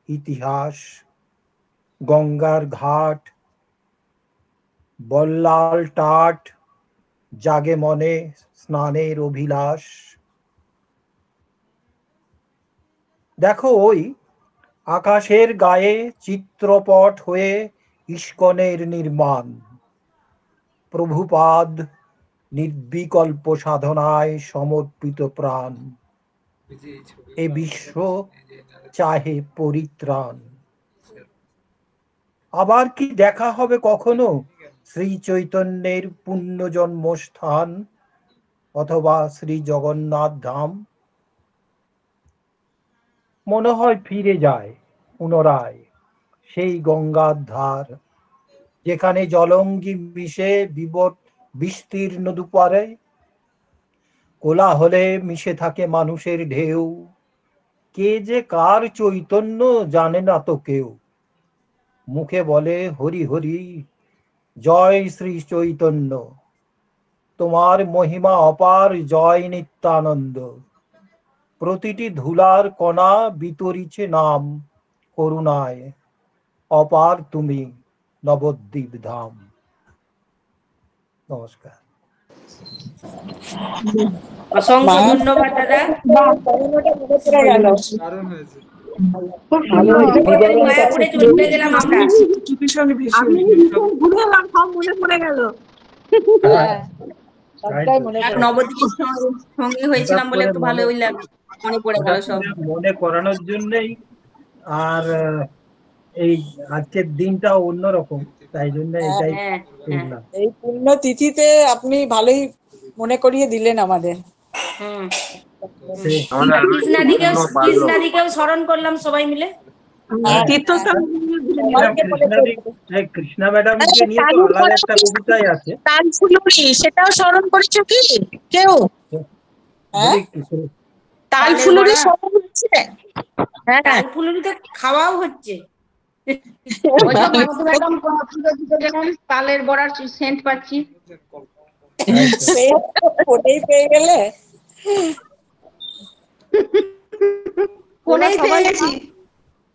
ইতিহাস, গঙ্গার ঘাট, বল্লাল টাট, জাগে মনে স্নানের অভিলাষ। দেখো ওই আকাশের গায়ে চিত্রপট হয়ে ইস্কনের নির্মাণ, প্রভুপাদ নির্বিকল্প সাধনায় সমর্পিত প্রাণ, এ বিশ্ব চাহে পরিত্রাণ। আবার কি দেখা হবে কখনো শ্রী চৈতন্যের পুণ্য জন্মস্থান অথবা শ্রী জগন্নাথ ধাম? মনে হয় ফিরে যায় পুনরায় সেই গঙ্গার ধার, যেখানে জলঙ্গি মিশে বিস্তীর্ণ দুপারে, কোলাহলে মিশে থাকে মানুষের ঢেউ। কে যে কার চৈতন্য জানে না তো কেউ, মুখে বলে হরি হরি, জয় শ্রী চৈতন্য, তোমার মহিমা অপার, জয় নিত্যানন্দ। প্রতিটি ধুলার কণা বিতরিছে নাম, করুণায় অপার তুমি নবদ্বীপ ধাম। নমস্কার। অসংখ্য ধন্যবাদ দাদা। দারুণ হয়েছে। খুব সুন্দর। দয়া করে চলে গেলাম আমরা। আমি ঘুরে এলাম, সব মনে পড়ে গেল। নবদ্বীপের সঙ্গে হয়েছিলাম বলে একটু ভালো হইলাম, মনে পড়ে গেল সব। মনে করানোর জন্যই, আর এই আজকের দিনটা অন্যরকম, তাই জন্য এটাই করলাম। এই পূর্ণ তিথিতে আপনি ভালোই মনে করিয়ে দিলেন আমাদের। কৃষ্ণাদিকেও স্মরণ করলাম সবাই মিলে। কৃষ্ণা ম্যাডামকে নিয়ে তো আলাদা একটা কবিতাই আছে, তালফুলুরি, সেটাও স্মরণ করেছো কি কেউ? তালফুলুরি স্মরণ হচ্ছে? হ্যাঁ, তালফুলুরি তো খাওয়াও হচ্ছে। তালের বড়ার সেন্ট পাচ্ছি, পেয়ে গেলে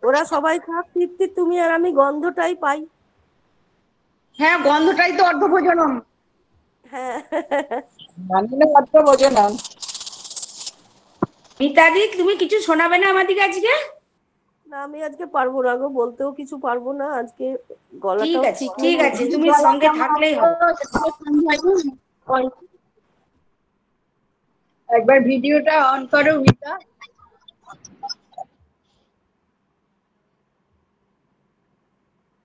ওরা সবাই খাক তৃপ্তি, তুমি আর আমি গন্ধটাই পাই। হ্যাঁ, গন্ধটাই তো অর্ধভোজনম। হ্যাঁ, অর্ধভোজনম। মিতাদি, তুমি কিছু শোনাবে না আমাদেরকে আজকে? না, আমি আজকে পারবো না গো, বলতেও কিছু পারবো না আজকে। গলাটা ঠিক আছে, তুমি সঙ্গে থাকলেই হবে। একবার ভিডিওটা অন করো মিতা।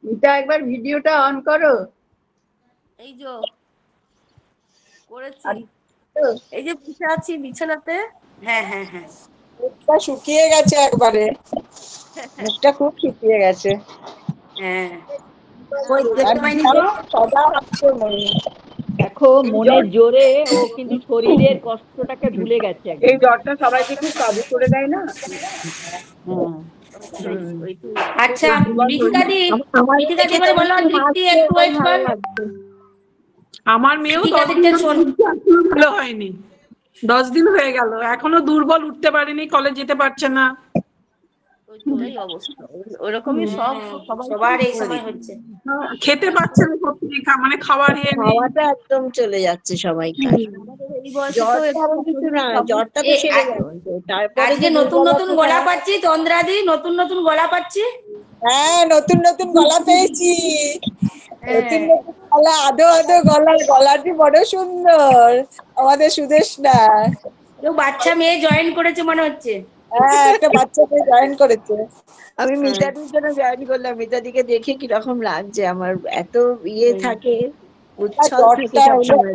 মিতা, একবার ভিডিওটা অন করো। এই যে করেছি, এই যে বসে আছি বিছানাতে। হ্যাঁ হ্যাঁ হ্যাঁ, মুখটা শুকিয়ে গেছে একবারে, মুখটা খুব শুকিয়ে গেছে। হ্যাঁ, দেখো মনের জোরে ও কিন্তু শরীরের কষ্টটাকে ভুলে গেছে। এই জ্বরটা সবাইকে খুব কাবু করে দেয় না। আচ্ছা বিথিকাদি, এবারে বলো তৃপ্তি একটু ওয়েট কর। আমার মেয়েও ভালো হয়নি, 10 দিন হয়ে গেল, এখনো দুর্বল, উঠতে পারেনি, কলেজ যেতে পারছে না। ওরকমই সবার এই সময় হচ্ছে, খেতে পাচ্ছে না, সত্যি মানে খাবার খাওয়াটা একদম চলে যাচ্ছে সবাইকার। জ্বরটা তো সেরে গেছে, তারপরে আজকে নতুন নতুন গলা পাচ্ছি, তন্দ্রাদি নতুন নতুন গলা পাচ্ছি। হ্যাঁ, নতুন নতুন গলা পেয়েছি, নতুন নতুন গলা, আদো আদো গলা, গলাটি বড় সুন্দর আমাদের সুদেশনা। কেউ বাচ্চা মেয়ে জয়েন করেছে মনে হচ্ছে। হ্যাঁ, একটা বাচ্চা মেয়ে জয়েন করেছে। আমি মিতাদির জন্য জয়েন করলাম। মিতাদিকে দেখে কিরকম লাগছে, আমার এত ইয়ে থাকে, উৎসাহ থাকে সবসময়।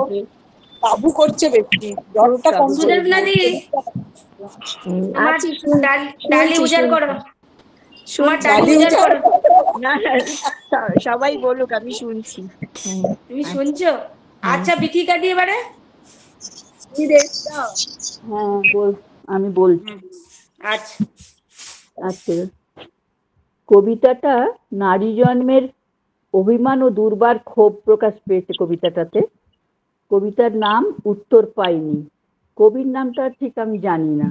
কাবু করছে বেশি, জ্বরটা কম সুদেশনাদি, ডালি উজাড় করো, সবাই বলুক, আমি শুনছি। তুমি শুনছো? আচ্ছা বিথিকাদি, এবারে হ্যাঁ আমি বলছি। আচ্ছা আচ্ছা, কবিতাটা নারী জন্মের অভিমান ও দুর্বার ক্ষোভ প্রকাশ পেয়েছে কবিতাটাতে। কবিতার নাম উত্তর পাইনি, কবির নামটা ঠিক আমি জানি না।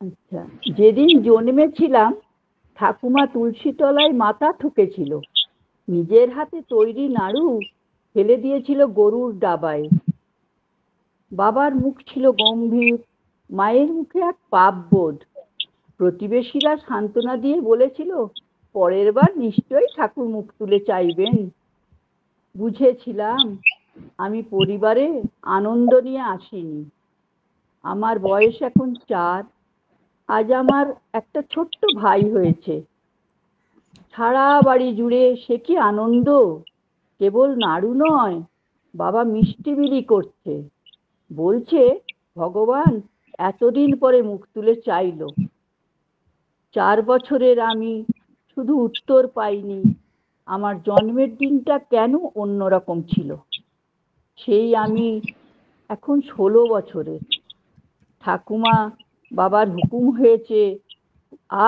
আচ্ছা, যেদিন জন্মেছিলাম ঠাকুমা তুলসী তলায় মাথা ঠুকেছিল, নিজের হাতে তৈরি নাড়ু ফেলে দিয়েছিল গরুর ডাবায়। বাবার মুখ ছিল গম্ভীর, মায়ের মুখে এক পাপবোধ। প্রতিবেশীরা সান্ত্বনা দিয়ে বলেছিল, পরের বার নিশ্চয়ই ঠাকুর মুখ তুলে চাইবেন। বুঝেছিলাম আমি পরিবারে আনন্দ নিয়ে আসিনি। আমার বয়স এখন 4। আজ আমার একটা ছোট্ট ভাই হয়েছে। সারা বাড়ি জুড়ে সে কি আনন্দ! কেবল নাড়ু নয়, বাবা মিষ্টি বিলি করছে, বলছে ভগবান এতদিন পরে মুখ তুলে চাইল। 4 বছরের আমি শুধু উত্তর পাইনি আমার জন্মের দিনটা কেন অন্যরকম ছিল। সেই আমি এখন 16 বছরের। ঠাকুমা বাবার হুকুম হয়েছে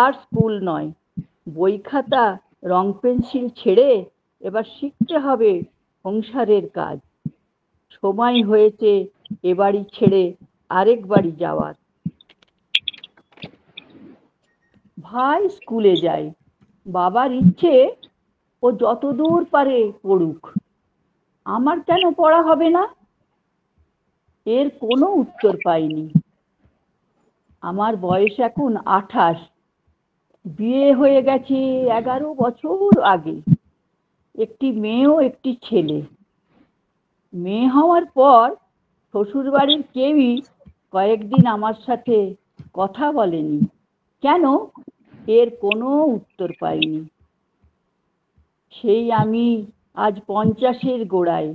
আর স্কুল নয়, বই খাতা রং পেন্সিল ছেড়ে এবার শিখতে হবে সংসারের কাজ। সময় হয়েছে এ বাড়ি ছেড়ে আরেক বাড়ি যাওয়ার। ভাই স্কুলে যায়, বাবার ইচ্ছে ও যতদূর পারে পড়ুক। আমার কেন পড়া হবে না? এর কোনো উত্তর পাইনি। আমার বয়স এখন 28, বিয়ে হয়ে গেছে 11 বছর আগে। একটি মেয়ে ও একটি ছেলে। মেয়ে হওয়ার পর শ্বশুর বাড়ির কেউই কয়েকদিন আমার সাথে কথা বলেনি। কেন? এর কোনো উত্তর পাইনি। সেই আমি আজ 50-এর গোড়ায়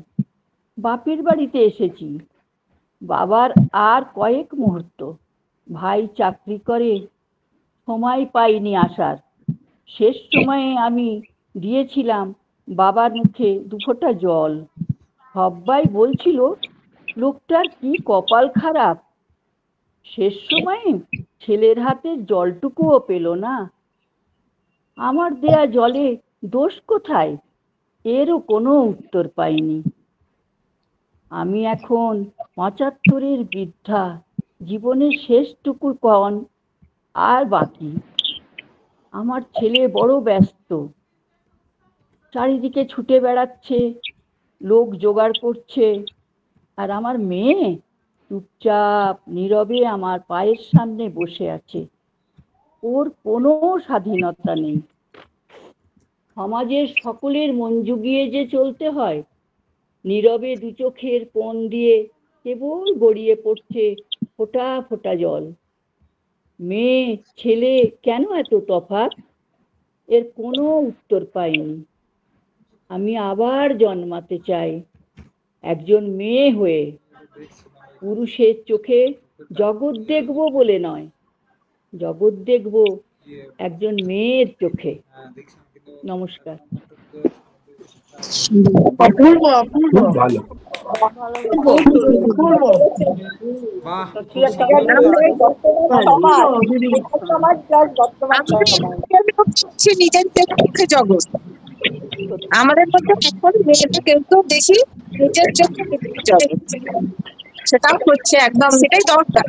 বাপের বাড়িতে এসেছি। বাবার আর কয়েক মুহূর্ত। ভাই চাকরি করে, সময় পাইনি আসার। শেষ সময়ে আমি দিয়েছিলাম বাবার মুখে 2 ফোঁটা জল। সবাই বলছিল লোকটার কি কপাল খারাপ, শেষ সময়ে ছেলের হাতে জলটুকুও পেল না। আমার দেয়া জলে দোষ কোথায়? এরও কোনো উত্তর পাইনি। আমি এখন 75-এর বৃদ্ধা। জীবনের শেষটুকু ক্ষণ আর বাকি। আমার ছেলে বড় ব্যস্ত, চারিদিকে ছুটে বেড়াচ্ছে, লোক জোগাড় করছে। আর আমার মেয়ে চুপচাপ নীরবে আমার পায়ের সামনে বসে আছে। ওর কোনো স্বাধীনতা নেই। সমাজের সকলের মন জুগিয়ে যে চলতে হয়, নীরবে 2 চোখের কোণ দিয়ে কেবল গড়িয়ে পড়ছে ফোঁটা ফোঁটা জল। মেয়ে ছেলে কেন এত তফাৎ? এর কোনো উত্তর পাইনি। আমি আবার জন্মাতে চাই একজন মেয়ে হয়ে। পুরুষের চোখে জগৎ দেখব বলে নয়, জগৎ দেখব একজন মেয়ের চোখে। নমস্কার। অপূর্ব, অপূর্ব, ভালো। নিজের চোখে জগৎ। আমাদের মধ্যে এখন মেয়েদের কেউ কেউ দেখি নিজের চোখে জগৎ, সেটাও হচ্ছে একদম, সেটাই দরকার।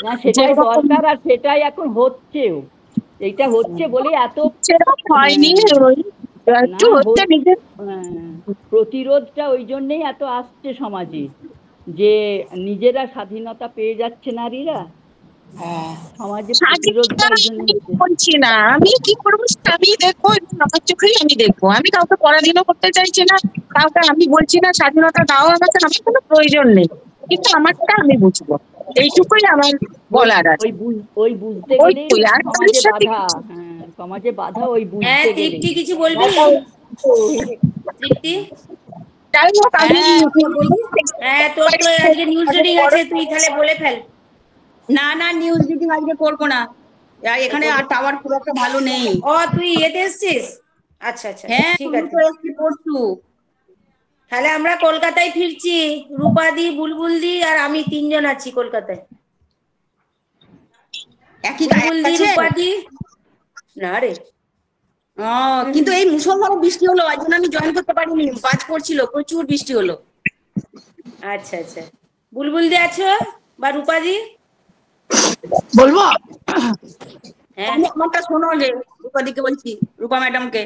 না, সেটাই দরকার, আর সেটাই এখন হচ্ছেও। এইটা হচ্ছে বলে এত হয়নি, প্রতিরোধটা ওই জন্যই এত আসছে সমাজে, যে নিজেরা স্বাধীনতা পেয়ে যাচ্ছে নারীরা। সমাজে প্রতিরোধটা ওই জন্য করছি না। আমি কি করবো আমি দেখবো, আমার চোখেই আমি দেখবো। আমি কাউকে পরাধীনও করতে চাইছি না, কাউকে আমি বলছি না স্বাধীনতা দাও আমাকে, আমার কোনো প্রয়োজন নেই, কিন্তু আমারটা আমি বুঝবো, এইটুকুই আমার বলার আছে। ওই বুঝতে গেলে সমাজে বাধা, সমাজে বাধা ওই বুঝতে গেলে। কিছু বলবি? যাই হোক, আমি তোর তো আজকে নিউজ রিডিং আছে, তুই তাহলে বলে ফেল। না না, নিউজ রিডিং আজকে করবো না, এখানে আর টাওয়ার খুব একটা ভালো নেই। ও তুই এতে এসছিস? আচ্ছা আচ্ছা, হ্যাঁ ঠিক আছে। পড়ছু। তাহলে আমরা কলকাতায় ফিরছি, রূপাদি, বুলবুলদি আর আমি 3 জন আছি কলকাতায়। বুলবুলদি, রূপাদি না রে, কিন্তু এই মুষলধারে বৃষ্টি হলো, ওই জন্য আমি জয়েন করতে পারিনি, বাজ পড়ছিল, প্রচুর বৃষ্টি হলো। আচ্ছা আচ্ছা, বুলবুল দি আছো বা রূপাদি? বলবো? হ্যাঁ, আমারটা শোনো, যে রূপাদিকে বলছি, রূপা ম্যাডামকে।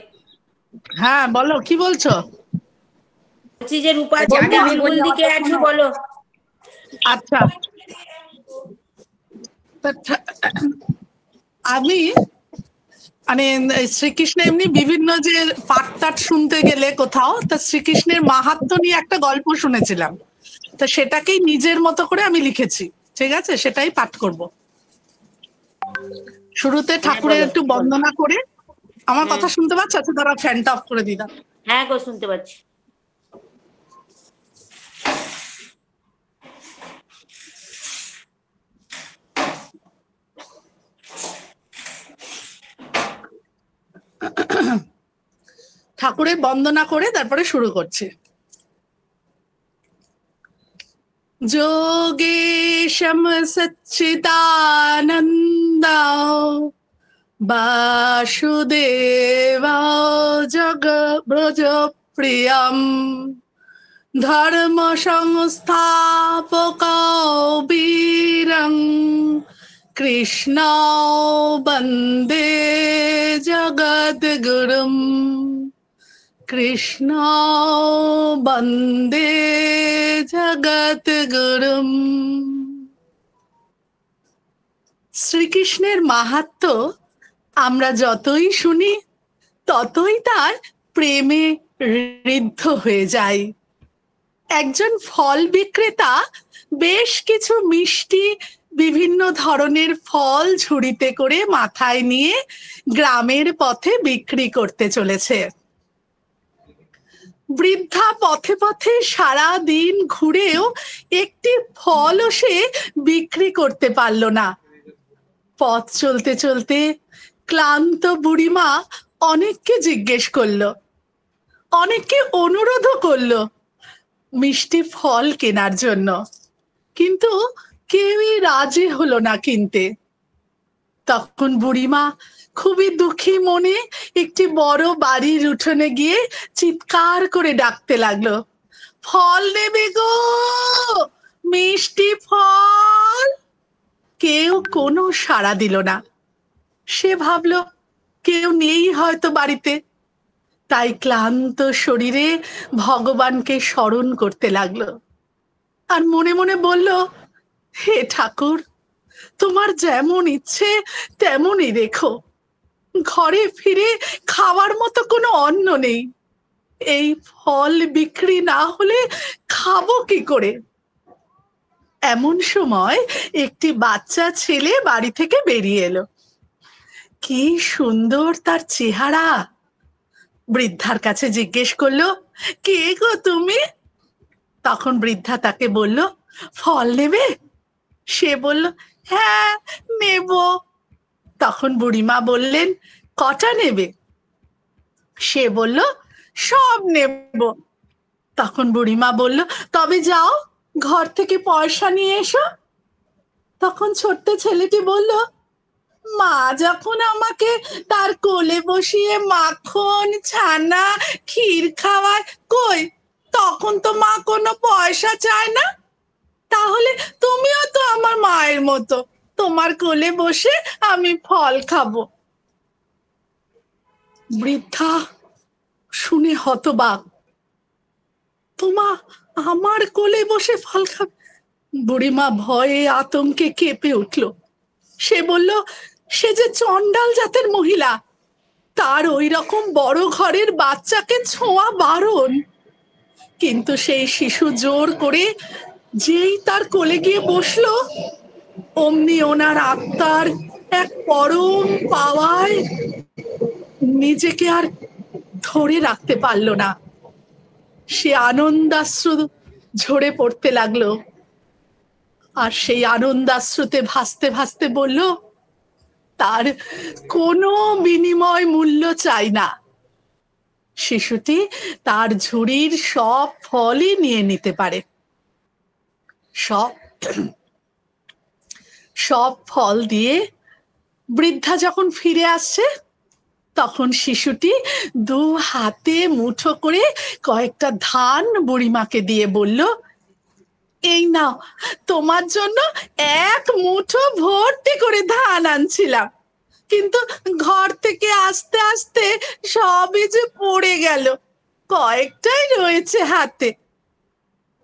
হ্যাঁ বলো, কি বলছো? বলছি যে রূপা আগে আমি বুলবুল বলি, দিকে আছো, বলো। আচ্ছা, আমি মানে শ্রীকৃষ্ণ এমনি বিভিন্ন যে পাঠ টাট শুনতে গেলে কোথাও, তা শ্রীকৃষ্ণের মাহাত্ম্য নিয়ে একটা গল্প শুনেছিলাম, তা সেটাকেই নিজের মতো করে আমি লিখেছি। ঠিক আছে, সেটাই পাঠ করব। শুরুতে ঠাকুরের একটু বন্দনা করে, আমার কথা শুনতে পাচ্ছ? আচ্ছা তারা ফ্যানটা অফ করে দিলাম। হ্যাঁ গো, শুনতে পাচ্ছি। ঠাকুরের বন্দনা করে তারপরে শুরু করছি। যোগেশম সচ্চিদানন্দ বাসুদেবা জগব্রজ প্রিয়ম ধর্ম সংস্থাপক বীরং কৃষ্ণ বন্দে জগদ্গুরুম কৃষ্ণ বন্দে জগদ্গুরুম। শ্রীকৃষ্ণের মাহাত্ম্য আমরা যতই শুনি ততই তার প্রেমে ঋদ্ধ হয়ে যায়। একজন ফল বিক্রেতা বেশ কিছু মিষ্টি বিভিন্ন ধরনের ফল ঝুড়িতে করে মাথায় নিয়ে গ্রামের পথে বিক্রি করতে চলেছে। বৃদ্ধা পথে পথে সারা দিন ঘুরেও একটি ফলও সে বিক্রি করতে পারল না। পথ চলতে চলতে ক্লান্ত বুড়িমা অনেককে জিজ্ঞেস করলো, অনেককে অনুরোধও করলো মিষ্টি ফল কেনার জন্য, কিন্তু কেউই রাজি হলো না কিনতে। তখন বুড়িমা খুবই দুঃখী মনে একটি বড় বাড়ির উঠোনে গিয়ে চিৎকার করে ডাকতে লাগলো, ফল নেবে গো, মিষ্টি ফল। কেউ কোনো সাড়া দিল না। সে ভাবলো কেউ নেই হয়তো বাড়িতে, তাই ক্লান্ত শরীরে ভগবানকে স্মরণ করতে লাগলো আর মনে মনে বলল, হে ঠাকুর, তোমার যেমন ইচ্ছে তেমনই রেখো, ঘরে ফিরে খাওয়ার মতো কোনো অন্ন নেই, এই ফল বিক্রি না হলে খাবো কি করে? এমন সময় একটি বাচ্চা ছেলে বাড়ি থেকে বেরিয়ে এলো। কি সুন্দর তার চেহারা! বৃদ্ধার কাছে জিজ্ঞেস করলো, কে গো তুমি? তখন বৃদ্ধা তাকে বলল, ফল নেবে? সে বলল, হ্যাঁ নেব। তখন বুড়িমা বললেন, কটা নেবে? সে বলল, সব নেব। তখন বুড়িমা বলল, তবে যাও ঘর থেকে পয়সা নিয়ে এসো। তখন ছোট্ট ছেলেটি বলল, মা যখন আমাকে তার কোলে বসিয়ে মাখন ছানা ক্ষীর খাওয়ায়, কই তখন তো মা কোনো পয়সা চায় না। তাহলে তুমিও তো আমার মায়ের মতো, তোমার কোলে বসে আমি ফল খাবো। বৃদ্ধা শুনে হতবাক, তোমা আমার কোলে বসে ফল খাবে? বুড়িমা ভয়ে আতঙ্কে কেঁপে উঠল। সে বলল, সে যে চণ্ডাল জাতের মহিলা, তার ওই রকম বড় ঘরের বাচ্চাকে ছোঁয়া বারণ। কিন্তু সেই শিশু জোর করে যেই তার কোলে গিয়ে বসলো, অমনি ওনার আত্মার এক পরম পাওয়ায় নিজেকে আর ধরে রাখতে পারল না। সে আনন্দাশ্রু ঝরে পড়তে লাগলো আর সেই আনন্দাশ্রুতে ভাসতে ভাসতে বলল, তার কোনো বিনিময় মূল্য চাই না। শিশুটি তার ঝুড়ির সব ফলই নিয়ে নিতে পারে। সব ফল দিয়ে বৃদ্ধা যখন ফিরে আসছে, তখন শিশুটি দু হাতে মুঠো করে কয়েকটা ধান বুড়িমাকে দিয়ে বলল, এই নাও, তোমার জন্য এক মুঠো ভর্তি করে ধান আনছিলাম, কিন্তু ঘর থেকে আসতে আসতে সবই যে পড়ে গেল, কয়েকটাই রয়েছে হাতে।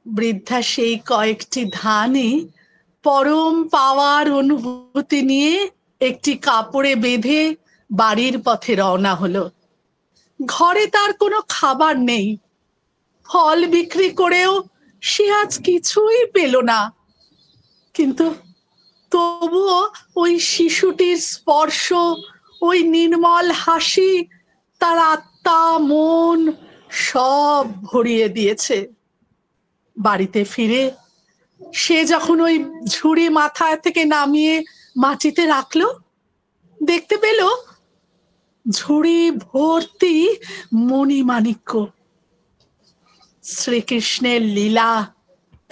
বৃদ্ধা সেই কয়েকটি ধানে পরম পাওয়ার অনুভূতি নিয়ে একটি কাপড়ে বেঁধে বাড়ির পথে রওনা হলো। ঘরে তার কোনো খাবার নেই, ফল বিক্রি করেও সে আজ কিছুই পেল না, কিন্তু তবুও ওই শিশুটির স্পর্শ, ওই নির্মল হাসি তার আত্মা মন সব ভরিয়ে দিয়েছে। বাড়িতে ফিরে সে যখন ওই ঝুড়ি মাথা থেকে নামিয়ে মাটিতে রাখলো, দেখতে পেল ঝুড়ি ভর্তি মণিমাণিক্য। শ্রীকৃষ্ণের লীলা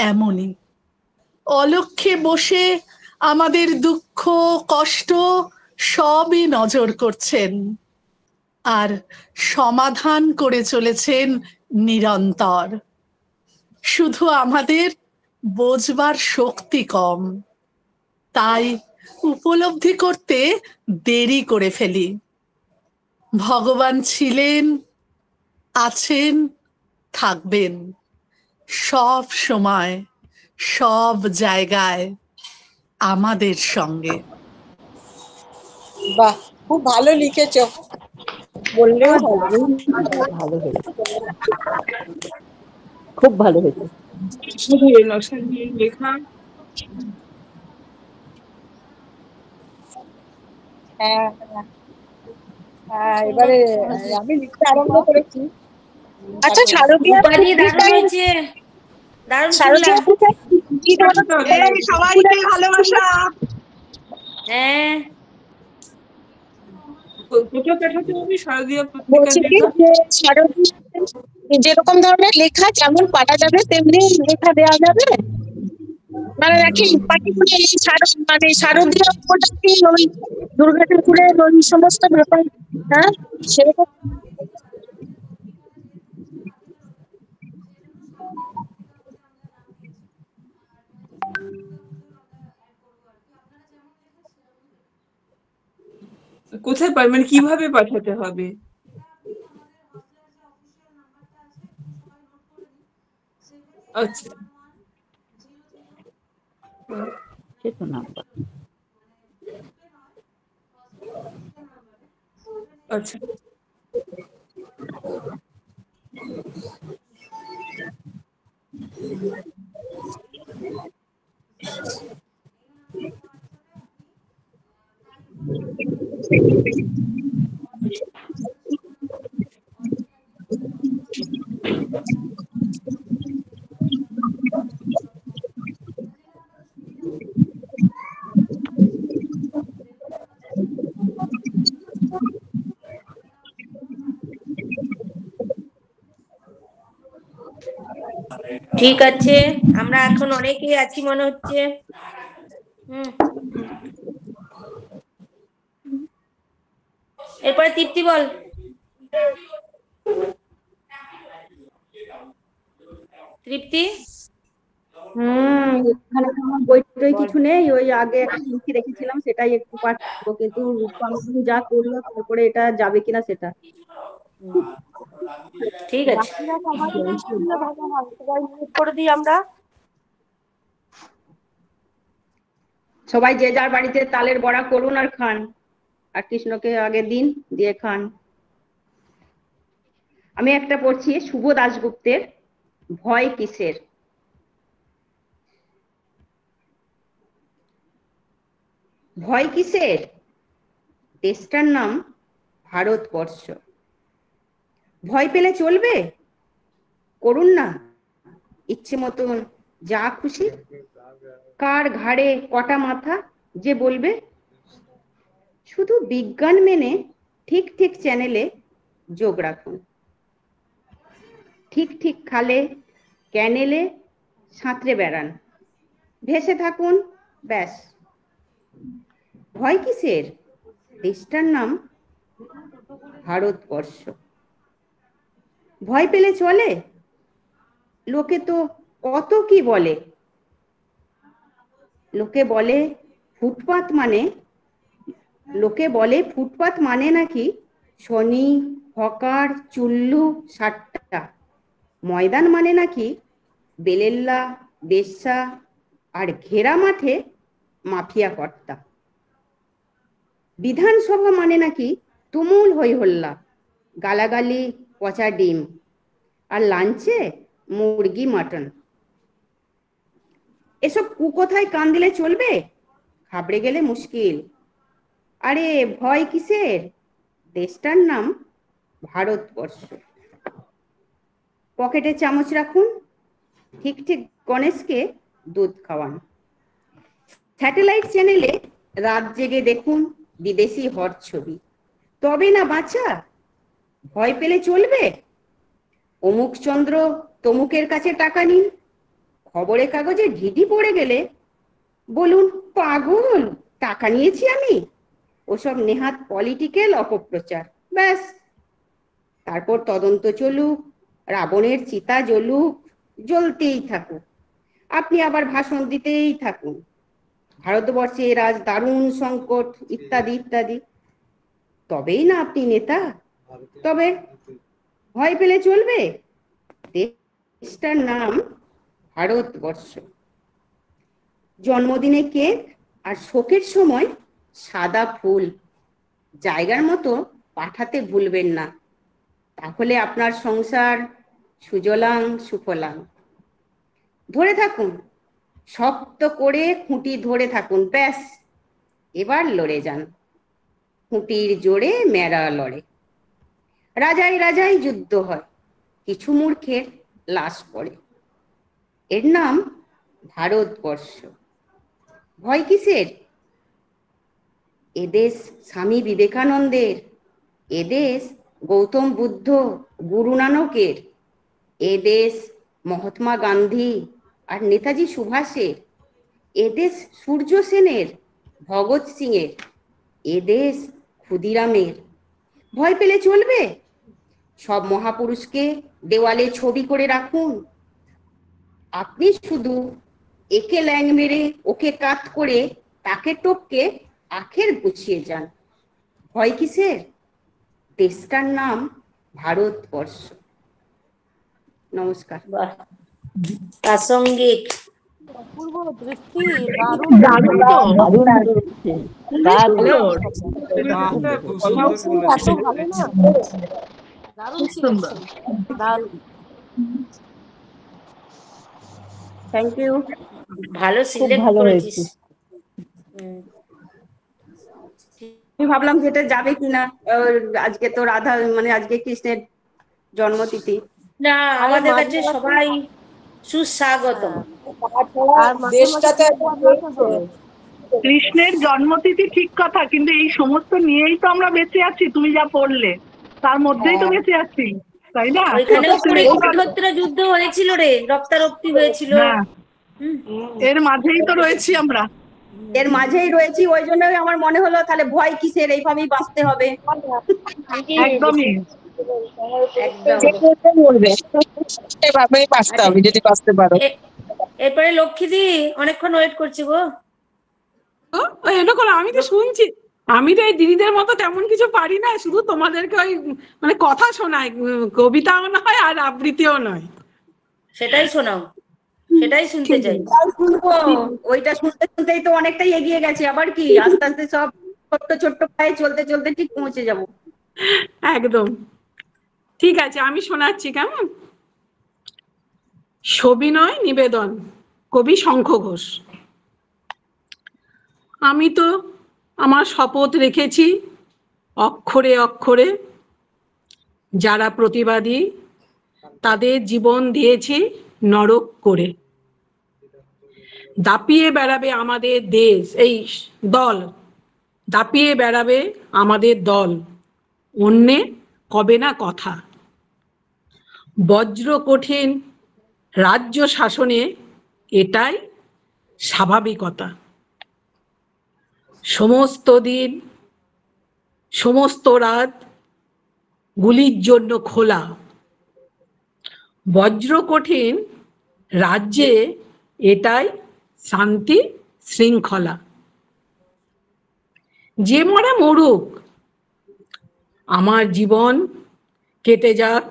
এমনই, অলক্ষ্যে বসে আমাদের দুঃখ কষ্ট সবই নজর করছেন, আর সমাধান করে চলেছেন নিরন্তর। শুধু আমাদের বোঝবার শক্তি কম, তাই উপলব্ধি করতে দেরি করে ফেলি। ভগবান ছিলেন, আছেন, থাকবেন সব সময় সব জায়গায় আমাদের সঙ্গে। বাহ, খুব ভালো লিখেছো, বললেও ভালো হয়েছে, খুব ভালো হয়েছে। লেখা। হ্যাঁ হ্যাঁ, এবারে আমি লিখতে আরম্ভ করেছি। আচ্ছা শারদীয়া, সবাইকে ভালোবাসা। হ্যাঁ, যেরকম ধরনের লেখা যেমন পাঠা যাবে তেমনি লেখা দেওয়া যাবে, মানে নাকি পার্টিকুলার এই মানে শারদীয় কি ওই দুর্গা ঠাকুরের ওই সমস্ত ব্যাপার, হ্যাঁ সেরকম। কোথায় মানে কিভাবে পাঠাতে হবে? আচ্ছা আচ্ছা, ঠিক আছে, আমরা এখন অনেকেই আছি মনে হচ্ছে। এরপরে তৃপ্তি বল। তৃপ্তি, এখানে তো আমার বই টই কিছু নেই, ওই আগে একটা লিখে রেখেছিলাম সেটাই একটু পাঠ করবো, কিন্তু রূপকান্তনী যা করলো তারপরে এটা যাবে কিনা সেটা। ঠিক আছে, করে দিই আমরা। সবাই যে যার বাড়িতে তালের বড়া করুন আর খান, আর কৃষ্ণকে আগে দিন, দিয়ে খান। আমি একটা পড়ছি শুভ দাশগুপ্তের ভয় কিসের। ভয় কিসের, দেশটার নাম ভারতবর্ষ। ভয় পেলে চলবে, করুন না ইচ্ছে মতন যা খুশি, কার ঘাড়ে কটা মাথা যে বলবে। শুধু বিজ্ঞান মেনে ঠিক ঠিক চ্যানেলে যোগ রাখুন, ঠিক ঠিক খালে ক্যানেলে সাঁতরে বেড়ান, ভেসে থাকুন, ব্যাস। ভয় কিসের, দেশটার নাম ভারতবর্ষ। ভয় পেলে চলে? লোকে তো কত কি বলে। লোকে বলে ফুটপাত মানে নাকি শনি, হকার, চুল্লু, সাট্টা। ময়দান মানে নাকি বেলেল্লা, বেশ্যা, আর ঘেরা মাঠে মাফিয়া কর্তা। বিধানসভা মানে নাকি তুমুল হই হল্লা, গালাগালি, পচা ডিম, আর লাঞ্চে মুরগি মাটন। এসব কুকথায় কান দিলে চলবে? ঘাবড়ে গেলে মুশকিল। আরে ভয় কিসের? দেশটার নাম ভারতবর্ষ। পকেটে চামচ রাখুন, ঠিক ঠিক গণেশকে দুধ খাওয়ান। স্যাটেলাইট চ্যানেলে রাত জেগে দেখুন বিদেশি হট ছবি। তবে না বাঁচা? ভয় পেলে চলবে? অমুক চন্দ্র তমুকের কাছে টাকা নিন। খবরের কাগজে ঢিঢি পড়ে গেলে বলুন পাগল, টাকা নিয়েছি আমি। ওসব নেহাত পলিটিক্যাল অপপ্রচার, ব্যাস। তারপর তদন্ত চলুক, রাবণের চিতা জ্বলুক, জ্বলতেই থাকুক, আপনি আবার ভাষণ দিতেই থাকুন। ভারতবর্ষের আজ দারুণ সংকট, ইত্যাদি ইত্যাদি। তবেই না আপনি নেতা। তবে ভয় পেলে চলবে? দেশটার নাম ভারতবর্ষ। জন্মদিনে কেক আর শোকের সময় সাদা ফুল জায়গার মতো পাঠাতে ভুলবেন না। তাহলে আপনার সংসার সুজলাং সুফলাং। ধরে থাকুন, শক্ত করে খুঁটি ধরে থাকুন, ব্যাস। এবার লড়ে যান। খুঁটির জোরে মেরা লড়ে। রাজাই রাজাই যুদ্ধ হয়, কিছু মূর্খের লাশ পড়ে। এর নাম ভারতবর্ষ। ভয় কিসের? এদেশ স্বামী বিবেকানন্দের, এদেশ গৌতম বুদ্ধ, গুরু নানকের, এদেশ মহাত্মা গান্ধী আর নেতাজি সুভাষের, এদেশ সূর্য সেনের, ভগৎ সিং এর, এদেশ ক্ষুদিরামের। ভয় পেলে চলবে? সব মহাপুরুষকে দেওয়ালে ছবি করে রাখুন। আপনি শুধু একে ল্যাং মেরে ওকে কাত করে তাকে টপকে আখের গুছিয়ে যান। ভয় কিসের? দেশটার নাম ভারতবর্ষ। নমস্কার। প্রাসঙ্গিক। অপূর্ব দৃষ্টি, দারুণ থ্যাংক ইউ। ভালো সিলেক্ট করেছিস। আমি ভাবলাম যেটা যাবে কিনা। আজকে তো রাধা মানে আজকে কৃষ্ণের জন্মতিথি। না, আমাদের কাছে সবাই সুস্বাগতম। কৃষ্ণের জন্মতিথি ঠিক কথা, কিন্তু এই সমস্ত নিয়েই তো আমরা বেঁচে আছি। তুমি যা পড়লে তার মধ্যেই তো বেঁচে আছি, তাই না? ওইখানে কুরুক্ষেত্র যুদ্ধ হয়েছিল রে, রক্তারক্তি হয়েছিল। এর মাঝেই তো রয়েছি আমরা, এর মাঝেই রয়েছি। ওই জন্যই আমার মনে হলো তাহলে ভয় কিসের, এইভাবেই বাঁচতে হবে। একদমই বাঁচতে হবে যদি বাঁচতে পারো। এরপরে লক্ষ্মীদি অনেকক্ষণ ওয়েট করছি গো। আমি তো শুনছি। আমি তো এই দিদিদের মতো তেমন কিছু পারি না, শুধু তোমাদেরকে ওই মানে কথা শোনাই, কবিতাও নয় আর আবৃত্তিও নয়। সেটাই শোনাও, সেটাই শুনতে চাই। শুনবো, ওইটা শুনতে শুনতেই তো অনেকটাই এগিয়ে গেছে। আবার কি আস্তে আস্তে সব ছোট্ট ছোট্ট পায়ে চলতে চলতে ঠিক পৌঁছে যাব। একদম ঠিক আছে, আমি শোনাচ্ছি কেমন। সবিনয় নিবেদন, কবি শঙ্খ ঘোষ। আমি তো আমার শপথ রেখেছি অক্ষরে অক্ষরে, যারা প্রতিবাদী তাদের জীবন দিয়েছি নরক করে। দাপিয়ে বেড়াবে আমাদের দেশ, এই দল দাপিয়ে বেড়াবে আমাদের দল, অন্যে কবে না কথা। বজ্র কঠিন রাজ্য শাসনে এটাই স্বাভাবিকতা। সমস্ত দিন সমস্ত রাত গুলির জন্য খোলা, বজ্র কঠিন রাজ্যে এটাই শান্তি শৃঙ্খলা। যে মরে মরুক, আমার জীবন কেটে যাক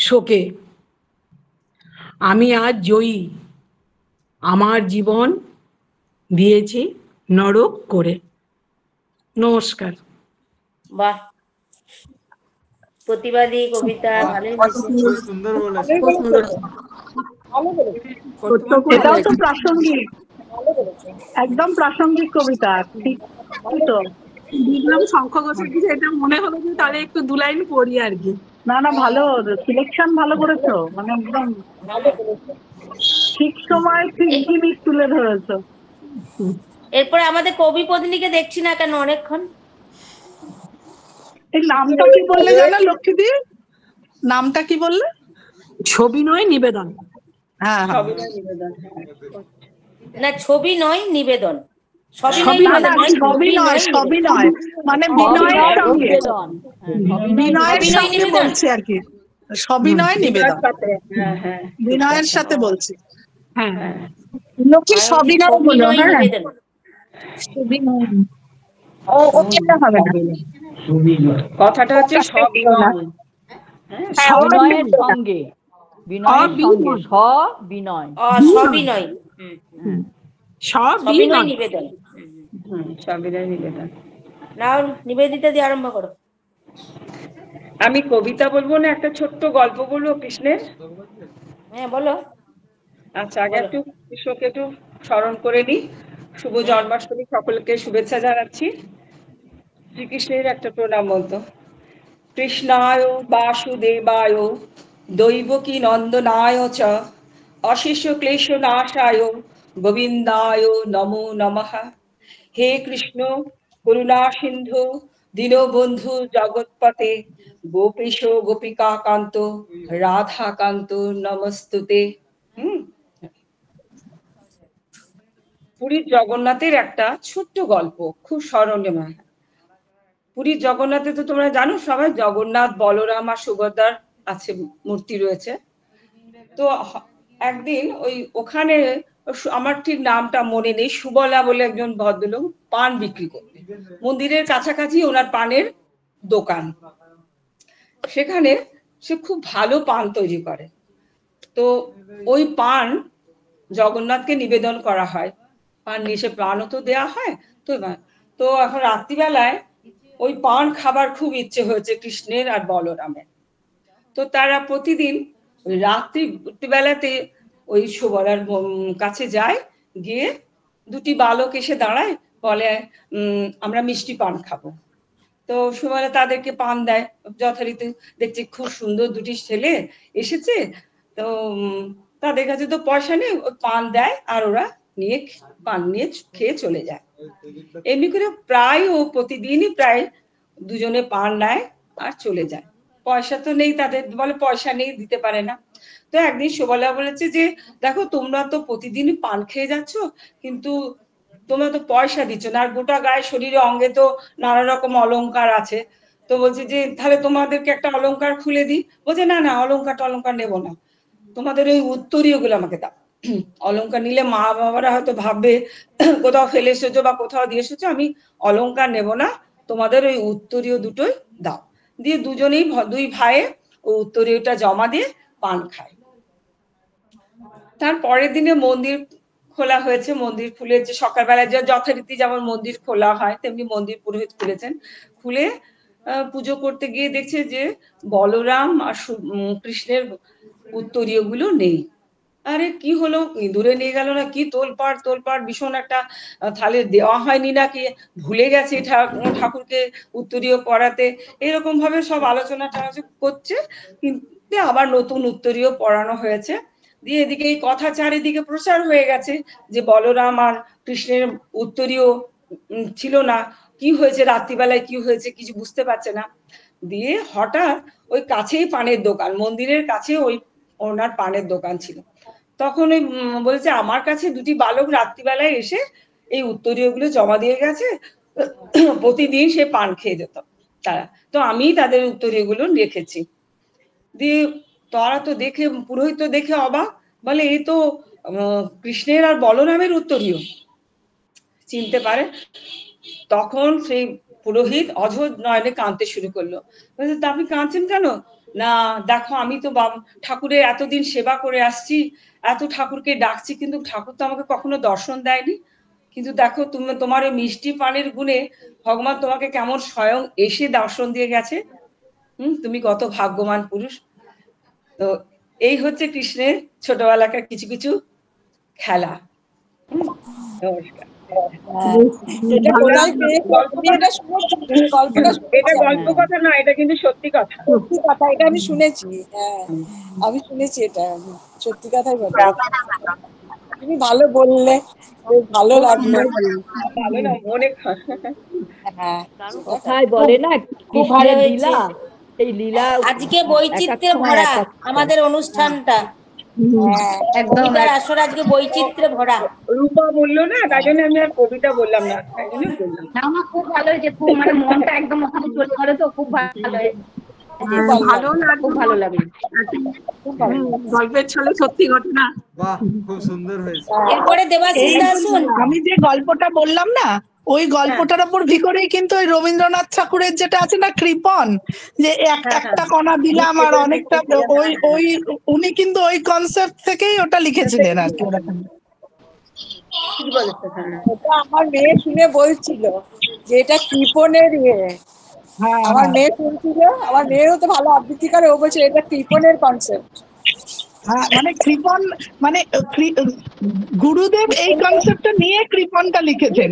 শোকে, আমি আজ জয়ী, আমার জীবন দিয়েছি নরক করে। নমস্কার। বাহ, প্রতিবাদী কবিতা, ভালোই সুন্দর বলেছে। এটাও তো প্রাসঙ্গিক, একদম প্রাসঙ্গিক কবিতা। ঠিক তো দেখলাম শঙ্খ ঘোষের কিছু, এটা মনে হলো যে তাহলে একটু দু লাইন পড়ি আর কি। না না, ভালো সিলেকশন, ভালো করেছো, মানে একদম ঠিক সময় ঠিক জিনিস তুলে ধরেছো। এরপরে আমাদের কবি পত্নীকে দেখছি না কেন অনেকক্ষণ? এই নামটা কি বললে জানো লক্ষ্মীদি? নামটা কি বললে? ছবি নয় নিবেদন। হ্যাঁ, না ছবি নয় নিবেদন, সবই নয়, মানে বিনয়ের সঙ্গে, বিনয়ের সঙ্গে বলছি আর কি, সবই নয় নিবেদন, বিনয়ের সাথে বলছি। হ্যাঁ, লোকে সবই নয় বলো, হ্যাঁ হবে না, কথাটা হচ্ছে সবই নয়, বিনয়ের সঙ্গে, বিনয়ের সঙ্গে, সবিনয়, সবিনয়, সবিনয় নিবেদন, সবিনয় নিবেদন। নাও নিবেদিতা দিয়ে আরম্ভ করো। আমি কবিতা বলবো না, একটা ছোট্ট গল্প বলবো কৃষ্ণের? হ্যাঁ বলো। আচ্ছা, আগে একটু কৃষ্ণকে একটু স্মরণ করে নিই। শুভ জন্মাষ্টমী, সকলকে শুভেচ্ছা জানাচ্ছি। শ্রীকৃষ্ণের একটা প্রণাম মন্ত্র। কৃষ্ণায় বাসুদেবায় দৈবকী নন্দনায় চ অশেষ ক্লেশ নাশায় গোবিন্দায় নমো নমঃ। হে কৃষ্ণ করুণা সিন্ধু দীনবন্ধু জগৎপতে গোপীশ গোপিকা কান্ত রাধা কান্ত নমস্তুতে। পুরীর জগন্নাথের একটা ছোট্ট গল্প, খুব স্মরণীয়। পুরীর জগন্নাথে তো তোমরা জানো সবাই, জগন্নাথ, বলরাম আর সুভদ্রার আছে মূর্তি রয়েছে। তো একদিন ওখানে আমার ঠিক নামটা মনে নেই, সুবলা বলে একজন ভদ্রলোক পান বিক্রি করতেন। মন্দিরের কাছাকাছি ওনার পানের দোকান, সেখানে সে খুব ভালো পান তৈরি করে। তো ওই পান জগন্নাথকে নিবেদন করা হয়, পান নিয়ে সে প্রাণও তো দেওয়া হয়। তো এখন রাত্রিবেলায় ওই পান খাবার খুব ইচ্ছে হয়েছে কৃষ্ণের আর বলরামের। তো তারা প্রতিদিন ওই রাত্রিবেলাতে ওই সুবলার কাছে যায়, গিয়ে দুটি বালক এসে দাঁড়ায়, বলে আমরা মিষ্টি পান খাবো। তো সুবলা তাদেরকে পান দেয় যথারীতি। দেখছি খুব সুন্দর দুটি ছেলে এসেছে, তো তাদের কাছে তো পয়সা নেই, পান দেয় আর ওরা নিয়ে পান নিয়ে খেয়ে চলে যায়। এমনি করে প্রায় ও প্রতিদিনই প্রায় দুজনে পান নেয় আর চলে যায়। পয়সা তো নেই তাদের, বলে পয়সা নেই, দিতে পারে না। তো একদিন সুবলা বলেছে যে দেখো তোমরা তো প্রতিদিনই পান খেয়ে যাচ্ছ, কিন্তু তোমরা তো পয়সা দিচ্ছ না, আর গোটা গায়ে শরীরে অঙ্গে তো নানা রকম অলংকার আছে। তো বলছে যে তাহলে তোমাদেরকে একটা অলংকার খুলে দিই। বলছে না না, অলংকার নেবো না, তোমাদের ওই উত্তরীয় গুলো আমাকে দাও। অলংকার নিলে মা বাবারা হয়তো ভাববে কোথাও ফেলে এসেছো বা কোথাও দিয়ে এসেছো, আমি অলংকার নেব না, তোমাদের ওই উত্তরীয় দুটোই দাও। দিয়ে দুজনেই, দুই ভাইয়ে ওই উত্তরীয়টা জমা দিয়ে পান খায়। তার পরের দিনে মন্দির খোলা হয়েছে, মন্দির খুলেছে সকালবেলায়, যথারীতি যেমন মন্দির খোলা হয় তেমনি মন্দির পুরোহিত খুলেছেন। খুলে পুজো করতে গিয়ে দেখছে যে বলরাম আর কৃষ্ণের উত্তরীয় গুলো নেই। আরে কি হলো, ইঁদুরে নিয়ে গেল না কি, তোলপাড় ভীষণ একটা, তাহলে দেওয়া হয়নি নাকি, ভুলে গেছে ঠাকুরকে উত্তরীয় পড়াতে, এরকম ভাবে সব আলোচনা করছে। কিন্তু আবার নতুন উত্তরীয় পড়ানো হয়েছে। দিয়ে এদিকে এই কথা চারিদিকে প্রচার হয়ে গেছে যে বলরাম আর কৃষ্ণের উত্তরীয় ছিল না, কি হয়েছে রাত্রিবেলায়, কি হয়েছে কিছু বুঝতে পারছে না। দিয়ে হঠাৎ ওই কাছেই পানের দোকান, মন্দিরের কাছে ওই ওনার পানের দোকান ছিল। তখন ওই বলছে আমার কাছে দুটি বালক রাত্রিবেলায় এসে এই উত্তরীয় গুলো জমা দিয়ে গেছে, প্রতিদিন সে পান খেয়ে যেত। তারা। তো আমি তাদের উত্তর এগুলো রেখেছি। দিয়ে তারা তো দেখে, পুরোহিত তো দেখে অবাক, বলে এই তো কৃষ্ণের আর বলরামের উত্তরীয়, চিনতে পারে। তখন সেই পুরোহিত অঝোর নয়নে কাঁদতে শুরু করলো। তা আপনি কাঁদছেন কেন? না দেখো, আমি তো ঠাকুরের এতদিন সেবা করে আসছি, এত ঠাকুরকে ডাকছি, কিন্তু ঠাকুর তো আমাকে কখনো দর্শন দেয়নি। কিন্তু দেখো তোমার ওই মিষ্টি পানের গুণে ভগবান তোমাকে কেমন স্বয়ং এসে দর্শন দিয়ে গেছে। তুমি কত ভাগ্যবান পুরুষ। তো এই হচ্ছে কৃষ্ণের ছোটবেলাকার কিছু কিছু খেলা। নমস্কার। এটা গল্প কথা না, এটা কিন্তু সত্যি কথা। সত্যি কথা, এটা আমি শুনেছি। হ্যাঁ, আমি শুনেছি, এটা সত্যি কথাই বলছি। তুমি ভালো বললে, ভালো লাগলো। ভালো না, অনেক। হ্যাঁ, কোথায় বলে না খুব ভালো কৃষ্ণের হয়েছে। লীলা, এই লীলা আজকে বৈচিত্র্যে ভরা আমাদের অনুষ্ঠানটা। কবিতার আসর আজকে বৈচিত্র্যে ভরা। রূপা বললো না, তাই জন্য আমি আর কবিতা বললাম না, তাই জন্য বললাম। আমার খুব ভালো হয়েছে, খুব মানে মনটা একদম ওখানে চলে গেলো, তো খুব ভালো হয়েছে। খুব ভালো লাগলো গল্পের ছলে সত্যি ঘটনা। বাহ, খুব সুন্দর হয়েছে। এরপরে দেবাশিস দা আসুন। আমি যে গল্পটা বললাম না, ওই গল্পটার উপর ভিত্তি কিন্তু ওই রবীন্দ্রনাথ ঠাকুরের যেটা আছে না, কৃপণ, যে একটা কণা দিলাম আর অনেকটা, ওই উনি কিন্তু ওই কনসেপ্ট থেকেই ওটা লিখেছিলেন আর কি। ওটা আমার মেয়ে শুনে বলছিল যে এটা কৃপণের ইয়ে। আমার মেয়ে শুনছিল, আমার মেয়েও তো ভালো আবৃত্তি করে, ও বলছে এটা কৃপণের কনসেপ্ট। হ্যাঁ, মানে কৃপণ মানে গুরুদেব এই কনসেপ্টটা নিয়ে কৃপণটা লিখেছেন,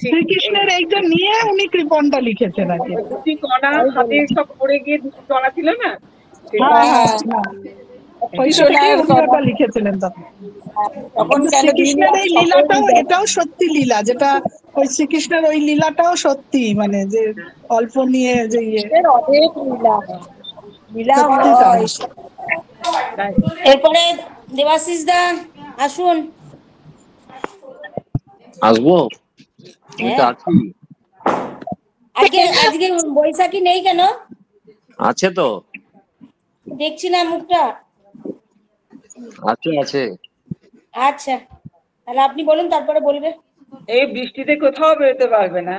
শ্রীকৃষ্ণের এইটা নিয়ে উনি কৃপণটা লিখেছেন আর কি। দুটি কণা হাতে সব পড়ে গিয়ে দুটি কণা ছিল না, লিখেছিলেন তখন। শ্রীকৃষ্ণের এই লীলাটাও, এটাও সত্যি লীলা, যেটা ওই শ্রীকৃষ্ণের ওই লীলাটাও সত্যি, মানে যে অল্প নিয়ে যে অনেক লীলা। এরপরে দেবাশিস দা আসুন। আসবো, আজকে বৈশাখী নেই কেন? আছে তো, দেখছি না মুখটা। আছে আছে। আচ্ছা, তাহলে আপনি বলুন, তারপরে বলবে। এই বৃষ্টিতে কোথাও বেরোতে পারবে না।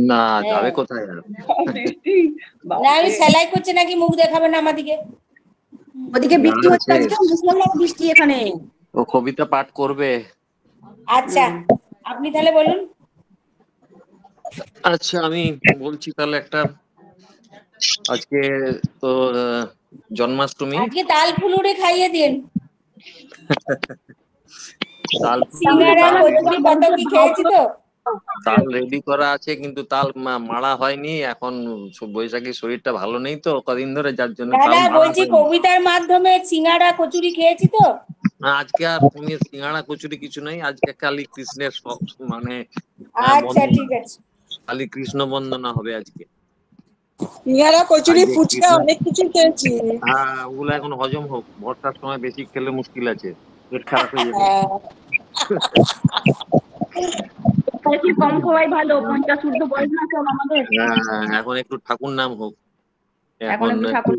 না, যাবে কোথায়? বৃষ্টি না, আমি সেলাই করছে নাকি, মুখ দেখাবে না আমাদিকে। ওদিকে বৃষ্টি হচ্ছে, আজকে মুসলমান বৃষ্টি এখানে। ও কবিতা পাঠ করবে। আচ্ছা, আপনি তাহলে বলুন। আচ্ছা, আমি বলছি তাহলে একটা। আজকে তো জন্মাষ্টমী। আজকে তাল ফুলুরি খাইয়ে দিন। তাল খেয়েছি তো। তাল রেডি করা আছে, কিন্তু তাল মাড়া হয়নি এখন। বৈশাখী শরীরটা ভালো নেই তো কদিন ধরে, যার জন্য বলছি কবিতার মাধ্যমে সিঙ্গাড়া কচুরি খেয়েছি তো। আজকে আর তুমি সিঙ্গাড়া কচুরি কিছু নাই, আজকে খালি কৃষ্ণের মানে আচ্ছা ঠিক আছে, খালি কৃষ্ণ বন্দনা হবে আজকে। সিঙ্গাড়া কচুরি ফুচকা অনেক কিছু খেয়েছি। হ্যাঁ, ওগুলো এখন হজম হোক, বর্ষার সময় বেশি খেলে মুশকিল আছে, পেট খারাপ হয়ে যাবে। কম খাওয়াই ভালো, 50 ঊর্ধ্ব বয়স না কেন আমাদের। এখন একটু ঠাকুর নাম হোক, এখন একটু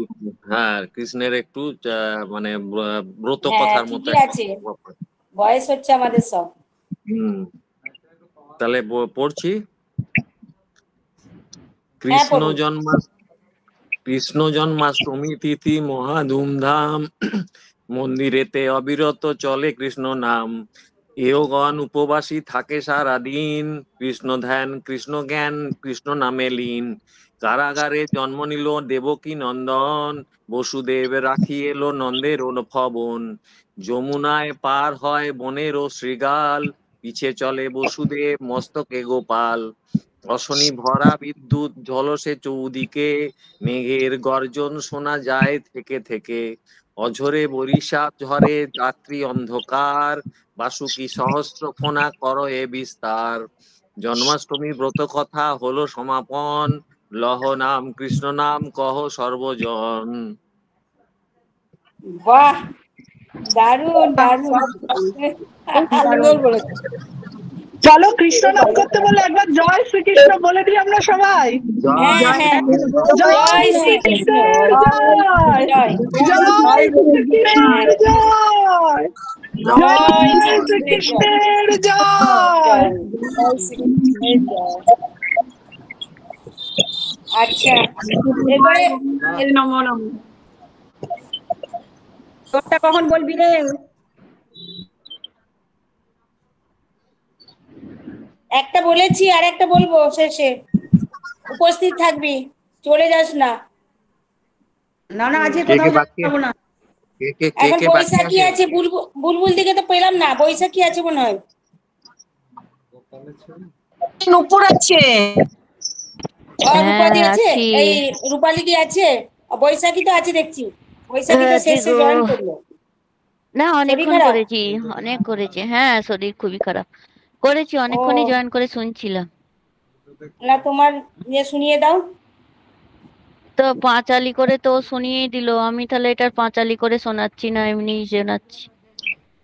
হ্যাঁ কৃষ্ণের একটু মানে ব্রত কথার মতো আছে, বয়স হচ্ছে আমাদের সব। তাহলে পড়ছি। কৃষ্ণ জন্মাষ্টমী তিথি মহা ধুমধাম, মন্দিরেতে অবিরত চলে কৃষ্ণ নাম। এওগণ উপবাসী থাকে সারাদিন, কৃষ্ণ ধ্যান কৃষ্ণ জ্ঞান কৃষ্ণ নামে লীন। কারাগারে জন্ম নিল দেবকী নন্দন, বসুদেব রাখি এলো নন্দের ভবন। যমুনায় পার হয় বনের ও শৃগাল, পিছে চলে বসুদেব মস্তকে গোপাল। অশনি ভরা বিদ্যুৎ ঝলসে চৌদিকে, মেঘের গর্জন শোনা যায় থেকে থেকে। অঝরে বরিশা ঝরে রাত্রি অন্ধকার, বাসুকি সহস্র ফোনা করো এ বিস্তার। জন্মাষ্টমী ব্রত কথা হলো সমাপন, লহ নাম কৃষ্ণ নাম কহ সর্বজন। বাহ, দারুণ দারুণ, চলো কৃষ্ণ নাম করতে বলে একবার জয় শ্রীকৃষ্ণ বলে দিই আমরা সবাই। জয় শ্রীকৃষ্ণের জয়, জয় শ্রীকৃষ্ণের জয়, জয় শ্রীকৃষ্ণের জয়। আচ্ছা, এবারে নমো নমো। তোরটা কখন বলবি রে? একটা বলেছি, আর একটা বলবো শেষে। উপস্থিত থাকবি, চলে যাস না। না না, আজকে কোথাও যাবো না। এখন বৈশাখী আছে, বুলবুল দিকে তো পেলাম না। বৈশাখী আছে মনে হয়, নুপুর আছে, রূপালি আছে, এই রূপালি কি আছে? বৈশাখী তো আছে দেখছি। বৈশাখী তো শেষে জয়েন করলো। না, অনেকক্ষণ করেছি, অনেক করেছি। হ্যাঁ, শরীর খুবই খারাপ। করেছি অনেকক্ষণই জয়েন করে শুনছিলাম। না, তোমার শুনিয়ে দাও তো। পাঁচালি করে তো শুনিয়েই দিল। আমি তাহলে এটার পাঁচালি করে শোনাচ্ছি না, এমনি শোনাচ্ছি।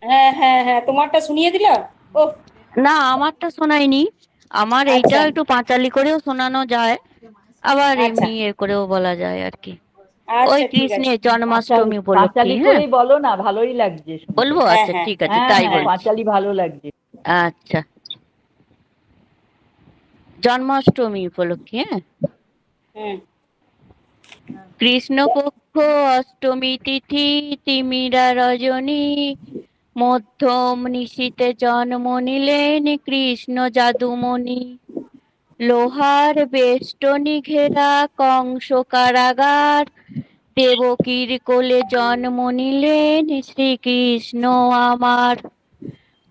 হ্যাঁ হ্যাঁ হ্যাঁ, তোমারটা শুনিয়ে দিল। ও না, আমারটা শোনাইনি। আমার এইটা একটু পাঁচালি করেও শোনানো যায়, আবার এমনি এ করেও বলা যায় আর কি। ওই কৃষ্ণের জন্মাষ্টমী উপলক্ষে। হ্যাঁ, বলো না, ভালোই লাগছে। বলবো? আচ্ছা ঠিক আছে, তাই বলছি। পাঁচালি ভালো লাগছে। আচ্ছা, জন্মাষ্টমী উপলক্ষে। হ্যাঁ, কৃষ্ণপক্ষ অষ্টমী তিথি তিমিরা রজনী, মধ্যম নিশীতে জন্ম নিলেন কৃষ্ণ যাদুমণি। লোহার বেষ্টনী ঘেরা কংস কারাগার, দেবকীর কোলে জন্ম নিলেন শ্রীকৃষ্ণ আমার।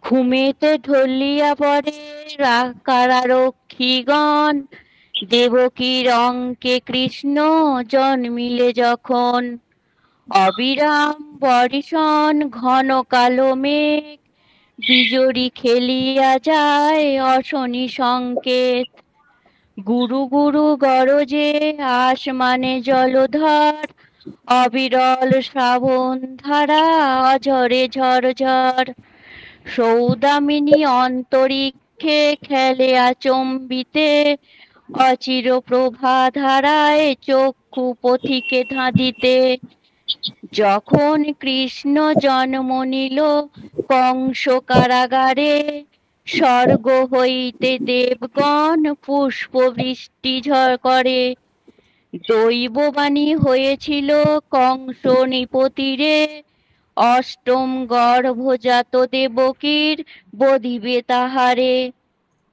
ঘুমেতে ঢলিয়া পড়ে কারারক্ষীগণ, দেবকীর অঙ্কে কৃষ্ণ জন্মিলে যখন। অবিরাম বর্ষণ ঘন কালো মেঘ, বিজড়ি খেলিয়া যায় অশনি সংকেত। গুরু গুরু গরজে আসমানে জলধর, অবিরল শ্রাবণ ধারা অঝরে ঝরঝর। সৌদামিনী অন্তরিক্ষে খেলে আচম্বিতে, অচির প্রভা ধারায় চক্ষু পথিকে ধাঁধিতে। যখন কৃষ্ণ জন্ম নিল কংস কারাগারে, স্বর্গ হইতে দেবগণ পুষ্প বৃষ্টি ঝড় করে। দৈববাণী হয়েছিল কংস নিপতিরে, অষ্টম গর্ভজাত দেবকীর বধিবে তাহারে।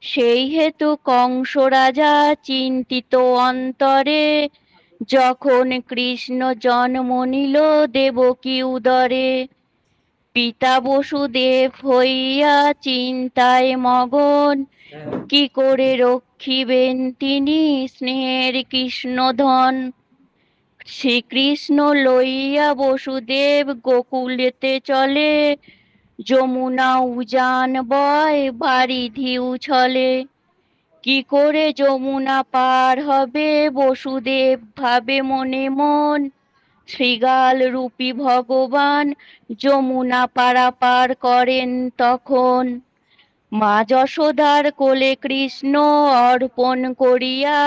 সেই হেতু কংস রাজা চিন্তিত অন্তরে, যখন কৃষ্ণ জন্ম নিল দেবকী উদরে। পিতা বসুদেব হইয়া চিন্তায় মগন, কি করে রক্ষিবেন তিনি স্নেহের কৃষ্ণধন। শ্রীকৃষ্ণ লইয়া বসুদেব গোকুলেতে চলে, যমুনা উজান বয় বারিধি উছলে। কি করে যমুনা পার হবে বসুদেব ভাবে মনে মন, শ্রীগাল রূপী ভগবান যমুনা পারাপার করেন তখন। মা যশোদার কোলে কৃষ্ণ অর্পণ করিয়া,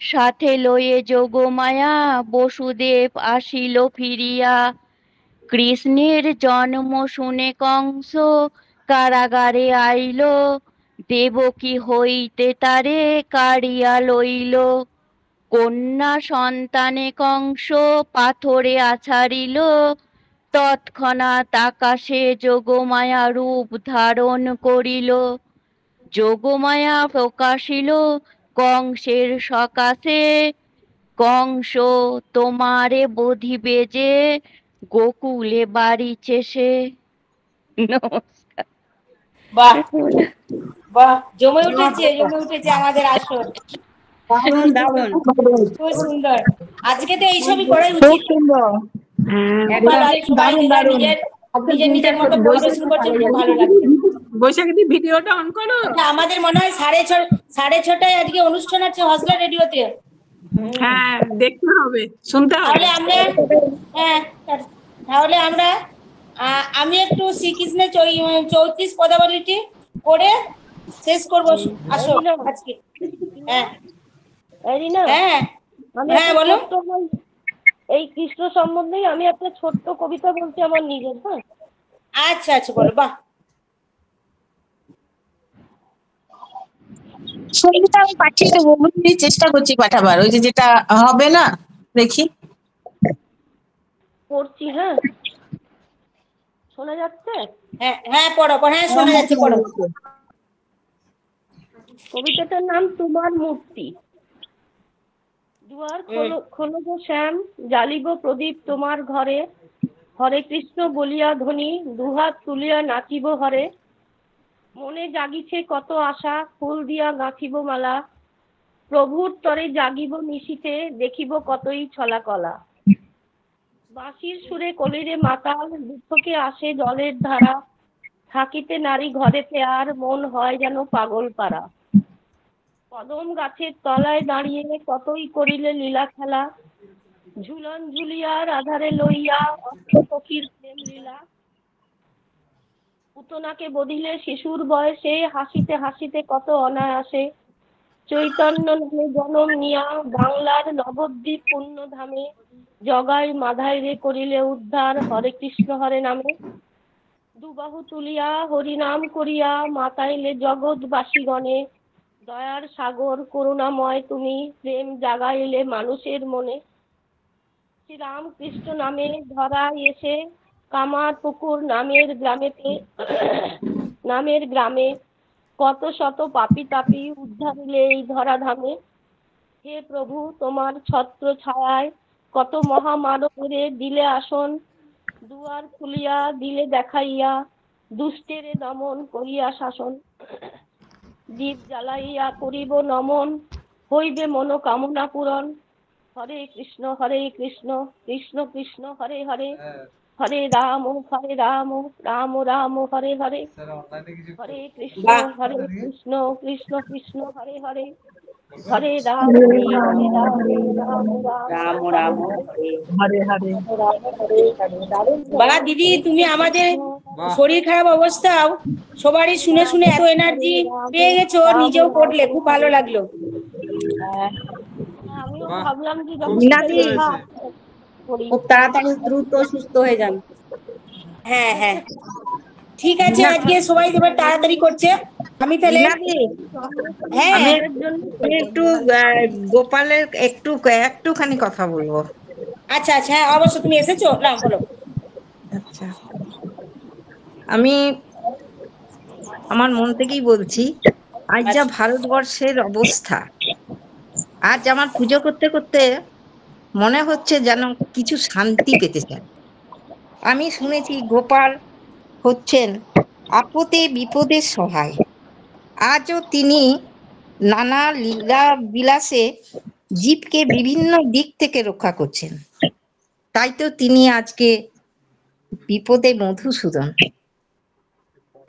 সাথে লয়ে যোগমায়া বসুদেব আসিল ফিরিয়া। কৃষ্ণের জন্ম শুনে কংস কারাগারে আইল, দেবকী হইতে তারে কাড়িয়া লইল। কন্যা সন্তানে কংস পাথরে আছাড়িল, তৎক্ষণাৎ আকাশে যোগমায়া রূপ ধারণ করিল। যোগমায়া প্রকাশিল কংসের সকাশে, কংস তোমারে বধিবে যে গোকুলে বাড়িছে সে। নমস্কার। বাহ বাহ, জমে উঠেছে আমাদের আসর। খুব সুন্দর। আজকে তো এইসবই করাই উচিত। নিজের নিজের মতো পরিবেশন করছে, খুব ভালো লাগছে। বৈশাখী ভিডিওটা অন করো। আমাদের মনে হয় 6:30 আজকে অনুষ্ঠান আছে হসলা রেডিওতে। হ্যাঁ, দেখতে হবে, শুনতে হবে। তাহলে আমরা আমি একটু শ্রীকৃষ্ণের 34 পদাবলীটি করে শেষ করবো, আসো আজকে। হ্যাঁ হ্যাঁ আমি হ্যাঁ বলো। এই কৃষ্ণ সম্বন্ধেই আমি একটা ছোট্ট কবিতা বলছি আমার নিজের। হ্যাঁ আচ্ছা আচ্ছা বলো। বাহ, সঙ্গীতা আমি পাঠিয়ে দেবো, বুঝলি, চেষ্টা করছি পাঠাবার, ওই যে যেটা হবে না দেখি। পড়ছি। হ্যাঁ শোনা যাচ্ছে? হ্যাঁ হ্যাঁ পড়ো, হ্যাঁ শোনা যাচ্ছে, পড়ো। কবিতাটার নাম তোমার মূর্তি। দুয়ার খোলো খোলো গো শ্যাম, জ্বালিব প্রদীপ তোমার ঘরে, হরে কৃষ্ণ বলিয়া ধ্বনি, দুহাত তুলিয়া নাচিব হরে। মনে জাগিছে কত আশা, ফুল দিয়া গাঁথিব মালা, প্রভুর তরে জাগিব নিশীথে, দেখিব কতই ছলা কলা। বাঁশির সুরে কলিরে মাতাল, দুঃখকে আসে জলের ধারা, থাকিতে নারী ঘরেতে আর, মন হয় যেন পাগল পাড়া। কদম গাছের তলায় দাঁড়িয়ে কতই করিলে লীলা খেলা, ঝুলন ঝুলিয়া আধারে লইয়া অষ্টসখীর প্রেম লীলা। পুতনাকে বধিলে শিশুর বয়সে, হাসিতে হাসিতে কত অনায়াসে, চৈতন্য নামে জনম নিয়া বাংলার নবদ্বীপ পুণ্য ধামে, জগাই মাধায় রে করিলে উদ্ধার, হরে কৃষ্ণ হরে নামে। দুবাহু তুলিয়া হরিনাম করিয়া মাতাইলে জগৎবাসীগণে, দয়ার সাগর করুণাময় তুমি, প্রেম জাগাইলে মানুষের মনে। শ্রীরাম কৃষ্ণ নামে ধরায় এসে, কামার পুকুর নামের গ্রামে, কত শত পাপী তাপী উদ্ধারিলে এই ধরাধামে। হে প্রভু তোমার ছত্র ছায়ায়, কত মহামানবেরে দিলে আসন, দুয়ার খুলিয়া দিলে দেখাইয়া, দুষ্টেরে দমন করিয়া শাসন। দীপ জ্বালাইয়া করিব নমন, হইবে মনোকামনা পূরণ। হরে কৃষ্ণ কৃষ্ণ কৃষ্ণ হরে হরে, হরে রাম রাম রাম হরে হরে, হরে কৃষ্ণ কৃষ্ণ কৃষ্ণ হরে হরে, হরে রাম রাম রাম রাম হরে হরে। বাহ দিদি, তুমি আমাদের শরীর খারাপ অবস্থাও সবারই শুনে শুনে এত এনার্জি পেয়ে গেছো, নিজেও করলে, খুব ভালো লাগলো। আমিও ভাবলাম যে খুব তাড়াতাড়ি দ্রুত সুস্থ হয়ে যান। হ্যাঁ হ্যাঁ ঠিক আছে, আজকে সবাই এবার তাড়াতাড়ি করছে, আমি তাহলে হ্যাঁ আমি একটু গোপালের একটুখানি কথা বলবো। আচ্ছা আচ্ছা হ্যাঁ অবশ্য, তুমি এসেছো না, বলো। আচ্ছা, আমি আমার মন থেকেই বলছি, আজ যা ভারতবর্ষের অবস্থা, আজ আমার পুজো করতে করতে মনে হচ্ছে যেন কিছু শান্তি পেতে চাই। আমি শুনেছি গোপাল হচ্ছেন আপদে বিপদে সহায়। আজও তিনি নানা লীলা বিলাসে জীবকে বিভিন্ন দিক থেকে রক্ষা করছেন। তাই তো তিনি আজকে বিপদে মধুসূদন।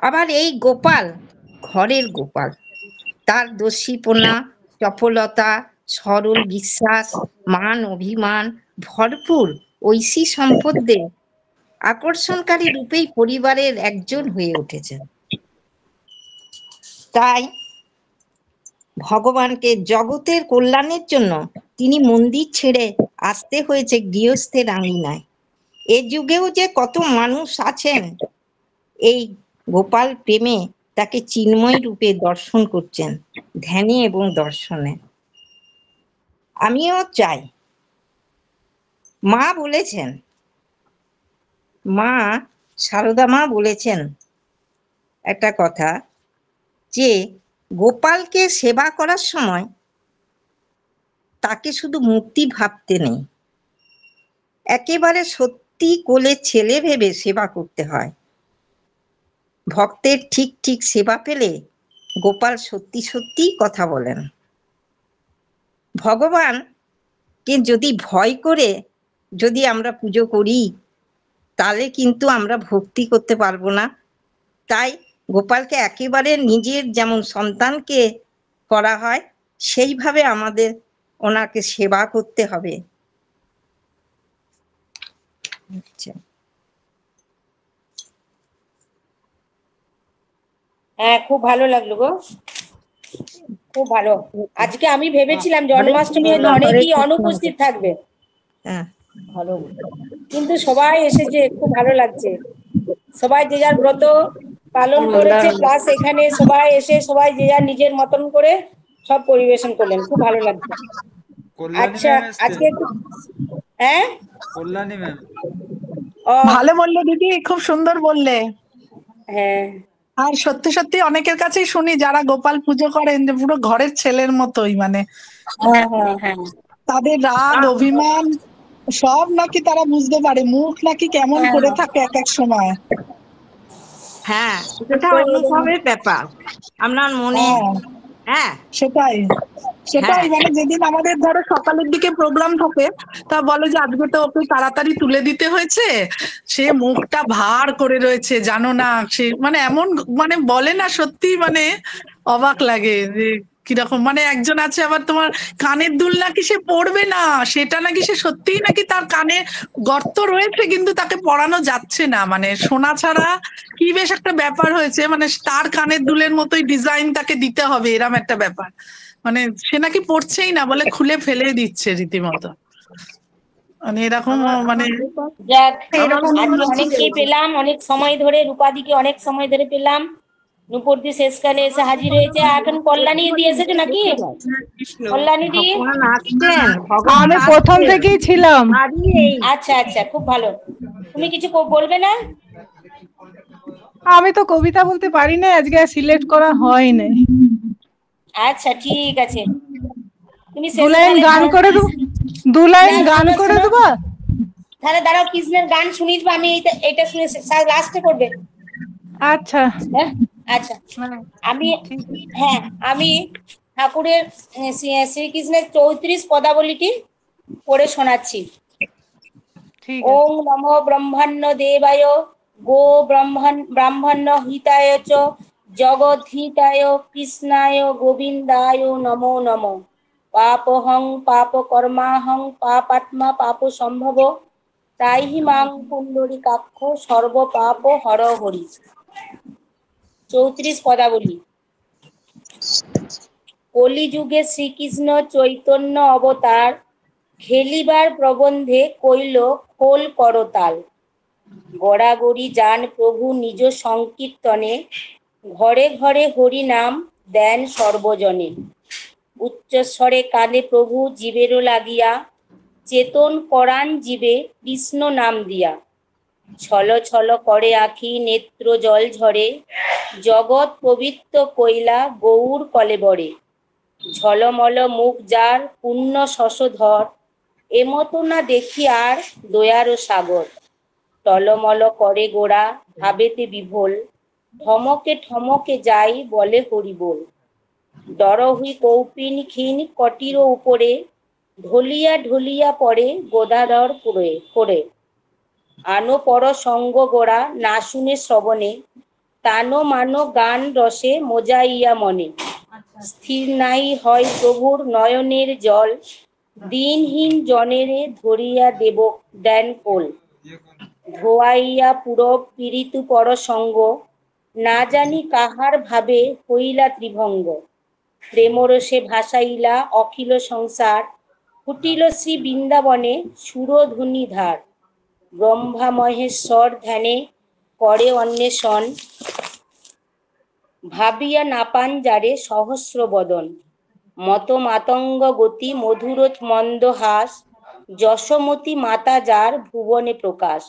আবার এই গোপাল ঘরের গোপাল, তার দস্যিপনা, চপলতা, সরল বিশ্বাস, মান অভিমান ভরপুর ঐশী সম্পদে আকর্ষণকারী রূপেই পরিবারের একজন হয়ে উঠেছেন। তাই ভগবানকে জগতের কল্যাণের জন্য তিনি মন্দির ছেড়ে আসতে হয়েছে গৃহস্থের আঙিনায়। এ যুগেও যে কত মানুষ আছেন এই গোপাল প্রেমে তাকে চিন্ময় রূপে দর্শন করছেন, ধ্যানে এবং দর্শনে। আমিও চাই, মা বলেছেন, মা সারদা মা বলেছেন একটা কথা, যে গোপালকে সেবা করার সময় তাকে শুধু মূর্তি ভাবতে নেই, একেবারে সত্যি কোলে ছেলে ভেবে সেবা করতে হয়। ভক্তের ঠিক ঠিক সেবা পেলে গোপাল সত্যি সত্যি কথা বলেন। ভগবানকে যদি ভয় করে যদি আমরা পুজো করি, তাহলে কিন্তু আমরা ভক্তি করতে পারবো না। তাই গোপালকে একেবারে নিজের যেমন সন্তানকে করা হয়, সেইভাবে আমাদের ওনাকে সেবা করতে হবে। আচ্ছা, হ্যাঁ, খুব ভালো লাগলো গো, খুব ভালো। আজকে আমি ভেবেছিলাম জন্মাষ্টমী অনেকেই অনুপস্থিত থাকবে, ভালো, কিন্তু সবাই এসেছে, খুব ভালো লাগছে। সবাই যে যার ব্রত পালন করেছে, প্লাস এখানে সবাই এসে সবাই যে যার নিজের মতন করে সব পরিবেশন করলেন, খুব ভালো লাগছে। আচ্ছা, আজকে হ্যাঁ কল্যাণী ম্যাম ভালো বললে দিদি, খুব সুন্দর বললে। হ্যাঁ, আর সত্যি সত্যি অনেকের কাছেই শুনি যারা গোপাল পুজো করেন যে পুরো ঘরের ছেলের মতোই, মানে তাদের রাগ অভিমান সব নাকি তারা বুঝতে পারে, মুখ নাকি কেমন করে থাকে এক এক সময়। হ্যাঁ, এটা অনুভবের ব্যাপার আপনার মনে। হ্যাঁ, সেটাই মানে যেদিন আমাদের ধরো সকালের দিকে প্রোগ্রাম থাকে, তা বলে যে আজকে তো ওকে তাড়াতাড়ি তুলে দিতে হয়েছে, সে মুখটা ভার করে রয়েছে, জানো না, সে মানে এমন মানে বলে না, সত্যি মানে অবাক লাগে যে কিরকম। মানে একজন আছে আবার তোমার কানের দুল নাকি সে পড়বে না, সেটা নাকি সে সত্যিই নাকি তার কানে গর্ত রয়েছে কিন্তু তাকে পড়ানো যাচ্ছে না, মানে শোনা ছাড়া কি বেশ একটা ব্যাপার হয়েছে, মানে তার কানের দুলের মতোই ডিজাইন তাকে দিতে হবে, এরম একটা ব্যাপার। মানে সে নাকি পড়ছেই না, বলে খুলে ফেলে দিচ্ছে রীতিমতো, মানে এরকম মানে যাক, আজকে অনেককেই পেলাম, অনেক সময় ধরে রূপাদিকে অনেক সময় ধরে পেলাম। নুপুরদি শেষকালে এসে হাজির হয়েছে। এখন কল্যাণী দি এসেছো নাকি? কল্যাণী দি আমি প্রথম থেকেই ছিলাম। আচ্ছা আচ্ছা, খুব ভালো। তুমি কিছু বলবে না? আমি তো কবিতা বলতে পারি না, আজকে সিলেক্ট করা হয় নাই। আচ্ছা, ঠিক আছে, তুমি দু লাইন গান করে দেবো, 2 লাইন গান করে দেবো। তাহলে দাঁড়াও, কৃষ্ণের গান শুনিয়ে দেবো আমি, এটা শুনে লাস্টে করবে। আচ্ছা আচ্ছা, আমি ঠাকুরের শ্রীকৃষ্ণের 34 পদাবলীটি পড়ে শোনাচ্ছি। ওং নমো ব্রহ্মণ্য দেবায় গো ব্রাহ্মণ্য হিতায় চ জগদ্ধিতায় কৃষ্ণায় গোবিন্দায় নমো নমো। পাপহং পাপ কর্মাহং পাপাত্মা পাপ সম্ভব তাইহি মাং পুণ্ডরীকাক্ষ সর্ব পাপ হর হরি। 34 পদাবলী। কলিযুগে শ্রীকৃষ্ণ চৈতন্য অবতার, খেলিবার প্রবন্ধে কইল খোল করতাল। গড়াগড়ি যান প্রভু নিজ সংকীর্তনে, ঘরে ঘরে হরি নাম দেন সর্বজনে। উচ্চস্বরে কানে প্রভু জীবেরও লাগিয়া, চেতন করান জীবে কৃষ্ণ নাম দিয়া। ছল ছল করে আঁখি নেত্র জল ঝরে, জগৎ পবিত্র কইলা গৌর কলেবরে। ঝলমল মুখ যার পুণ্য শশধর, এমতো না দেখি আর দয়ার সাগর। টলমল করে গোড়া ভাবেতে বিভোল, ঠমকে ঠমকে যাই বলে হরি বল। দরহুই কৌপিন ক্ষীণ কটির উপরে, ঢলিয়া ঢলিয়া পড়ে গোদাধর করে। আনো পর সঙ্গ গোড়া না শুনে শ্রবণে, তানো মানো গান রসে মোজাইয়া মনে। স্থির নাই হয় প্রভুর নয়নের জল, দিনহীন জনেরে ধরিয়া দেব দেন কোল। ধোয়াইয়া পুরব পীড়িতু পর সঙ্গ, না জানি কাহার ভাবে হইলা ত্রিভঙ্গ। প্রেমরসে ভাসাইলা অখিল সংসার, ফুটিল শ্রী বৃন্দাবনে সুরধুনি ধার। ব্রহ্মা মহেশ্বর ধ্যানে করে অন্বেষণ, ভাবিয়া না পান যারে সহস্র বদন। মত মাতঙ্গ গতি মধুর মন্দহাস, যশোমতী মাতা যার ভুবনে প্রকাশ।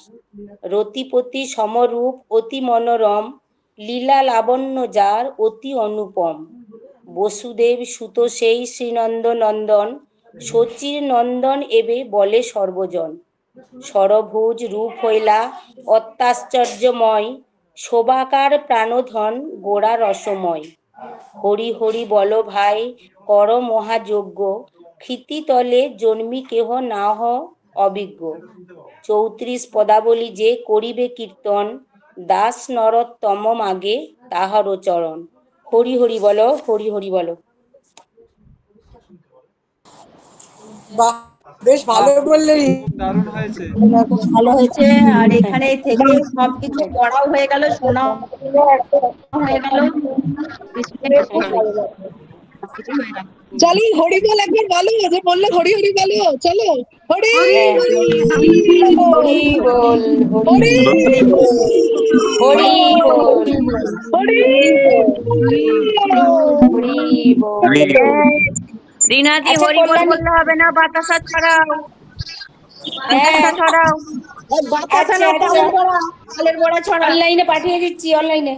রতিপতি সমরূপ অতি মনোরম, লীলা লাবণ্য যার অতি অনুপম। বসুদেব সুত সেই শ্রীনন্দ নন্দন, শচীর নন্দন এবে বলে সর্বজন। সরভুজ রূপ হইলা অত্যাশ্চর্যময়, শোভাকার প্রাণধন গোড়া রসময়। হরি হরি বল ভাই কর মহাযজ্ঞ, ক্ষিতিতলে জন্মি কেহ না হ অবিজ্ঞ। 34 পদাবলী যে করিবে কীর্তন, দাস নরোত্তম মাগে তাহার চরণ। হরি হরি বলো, হরি হরি বলো। বেশ ভালো বললে। খুব দারুণ হয়েছে। খুব ভালো হয়েছে। আর এখানে থেকে সবকিছু পড়াও হয়ে গেল, শোনাও হয়ে গেল। চলো হরি বল একবার বলো, যে বললে হরি হরি বলো, চলো হরি হরি বল হরি হরি বল হরি হরি বল। রিনাদি আচ্ছা, হরি বল কল্যাণী। বললে হবে না, বাতাসা ছড়াও, বাতাসা ছড়াও। আচ্ছা আচ্ছা, অনলাইনে পাঠিয়ে দিচ্ছি, অনলাইনে।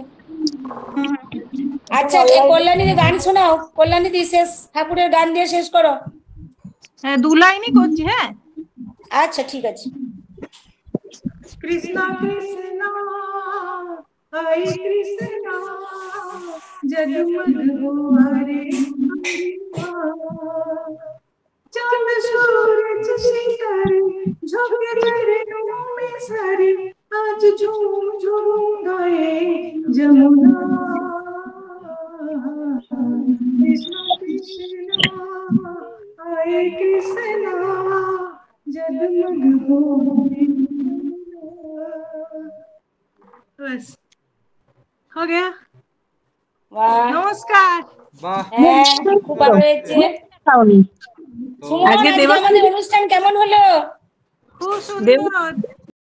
আচ্ছা কল্যাণী গান শোনাও, কল্যাণী দি শেষ ঠাকুরের গান দিয়ে শেষ করো। হ্যাঁ, 2 লাইনই করছি। হ্যাঁ, আচ্ছা ঠিক আছে। কৃষ্ণ কৃষ্ণ হরে কৃষ্ণ জগমগ হুয়ারে चांद सूरज सितारे झुके चरणों में सारे आज झूम झूम गाए जमुना कृष्ण कृष्ण आए कृष्ण जगमग हो। बस हो गया। नमस्कार। হ্যাঁ, খুব ভালো হয়েছে। সুমন, আজকে আমাদের অনুষ্ঠান কেমন হলো? খুব সুন্দর।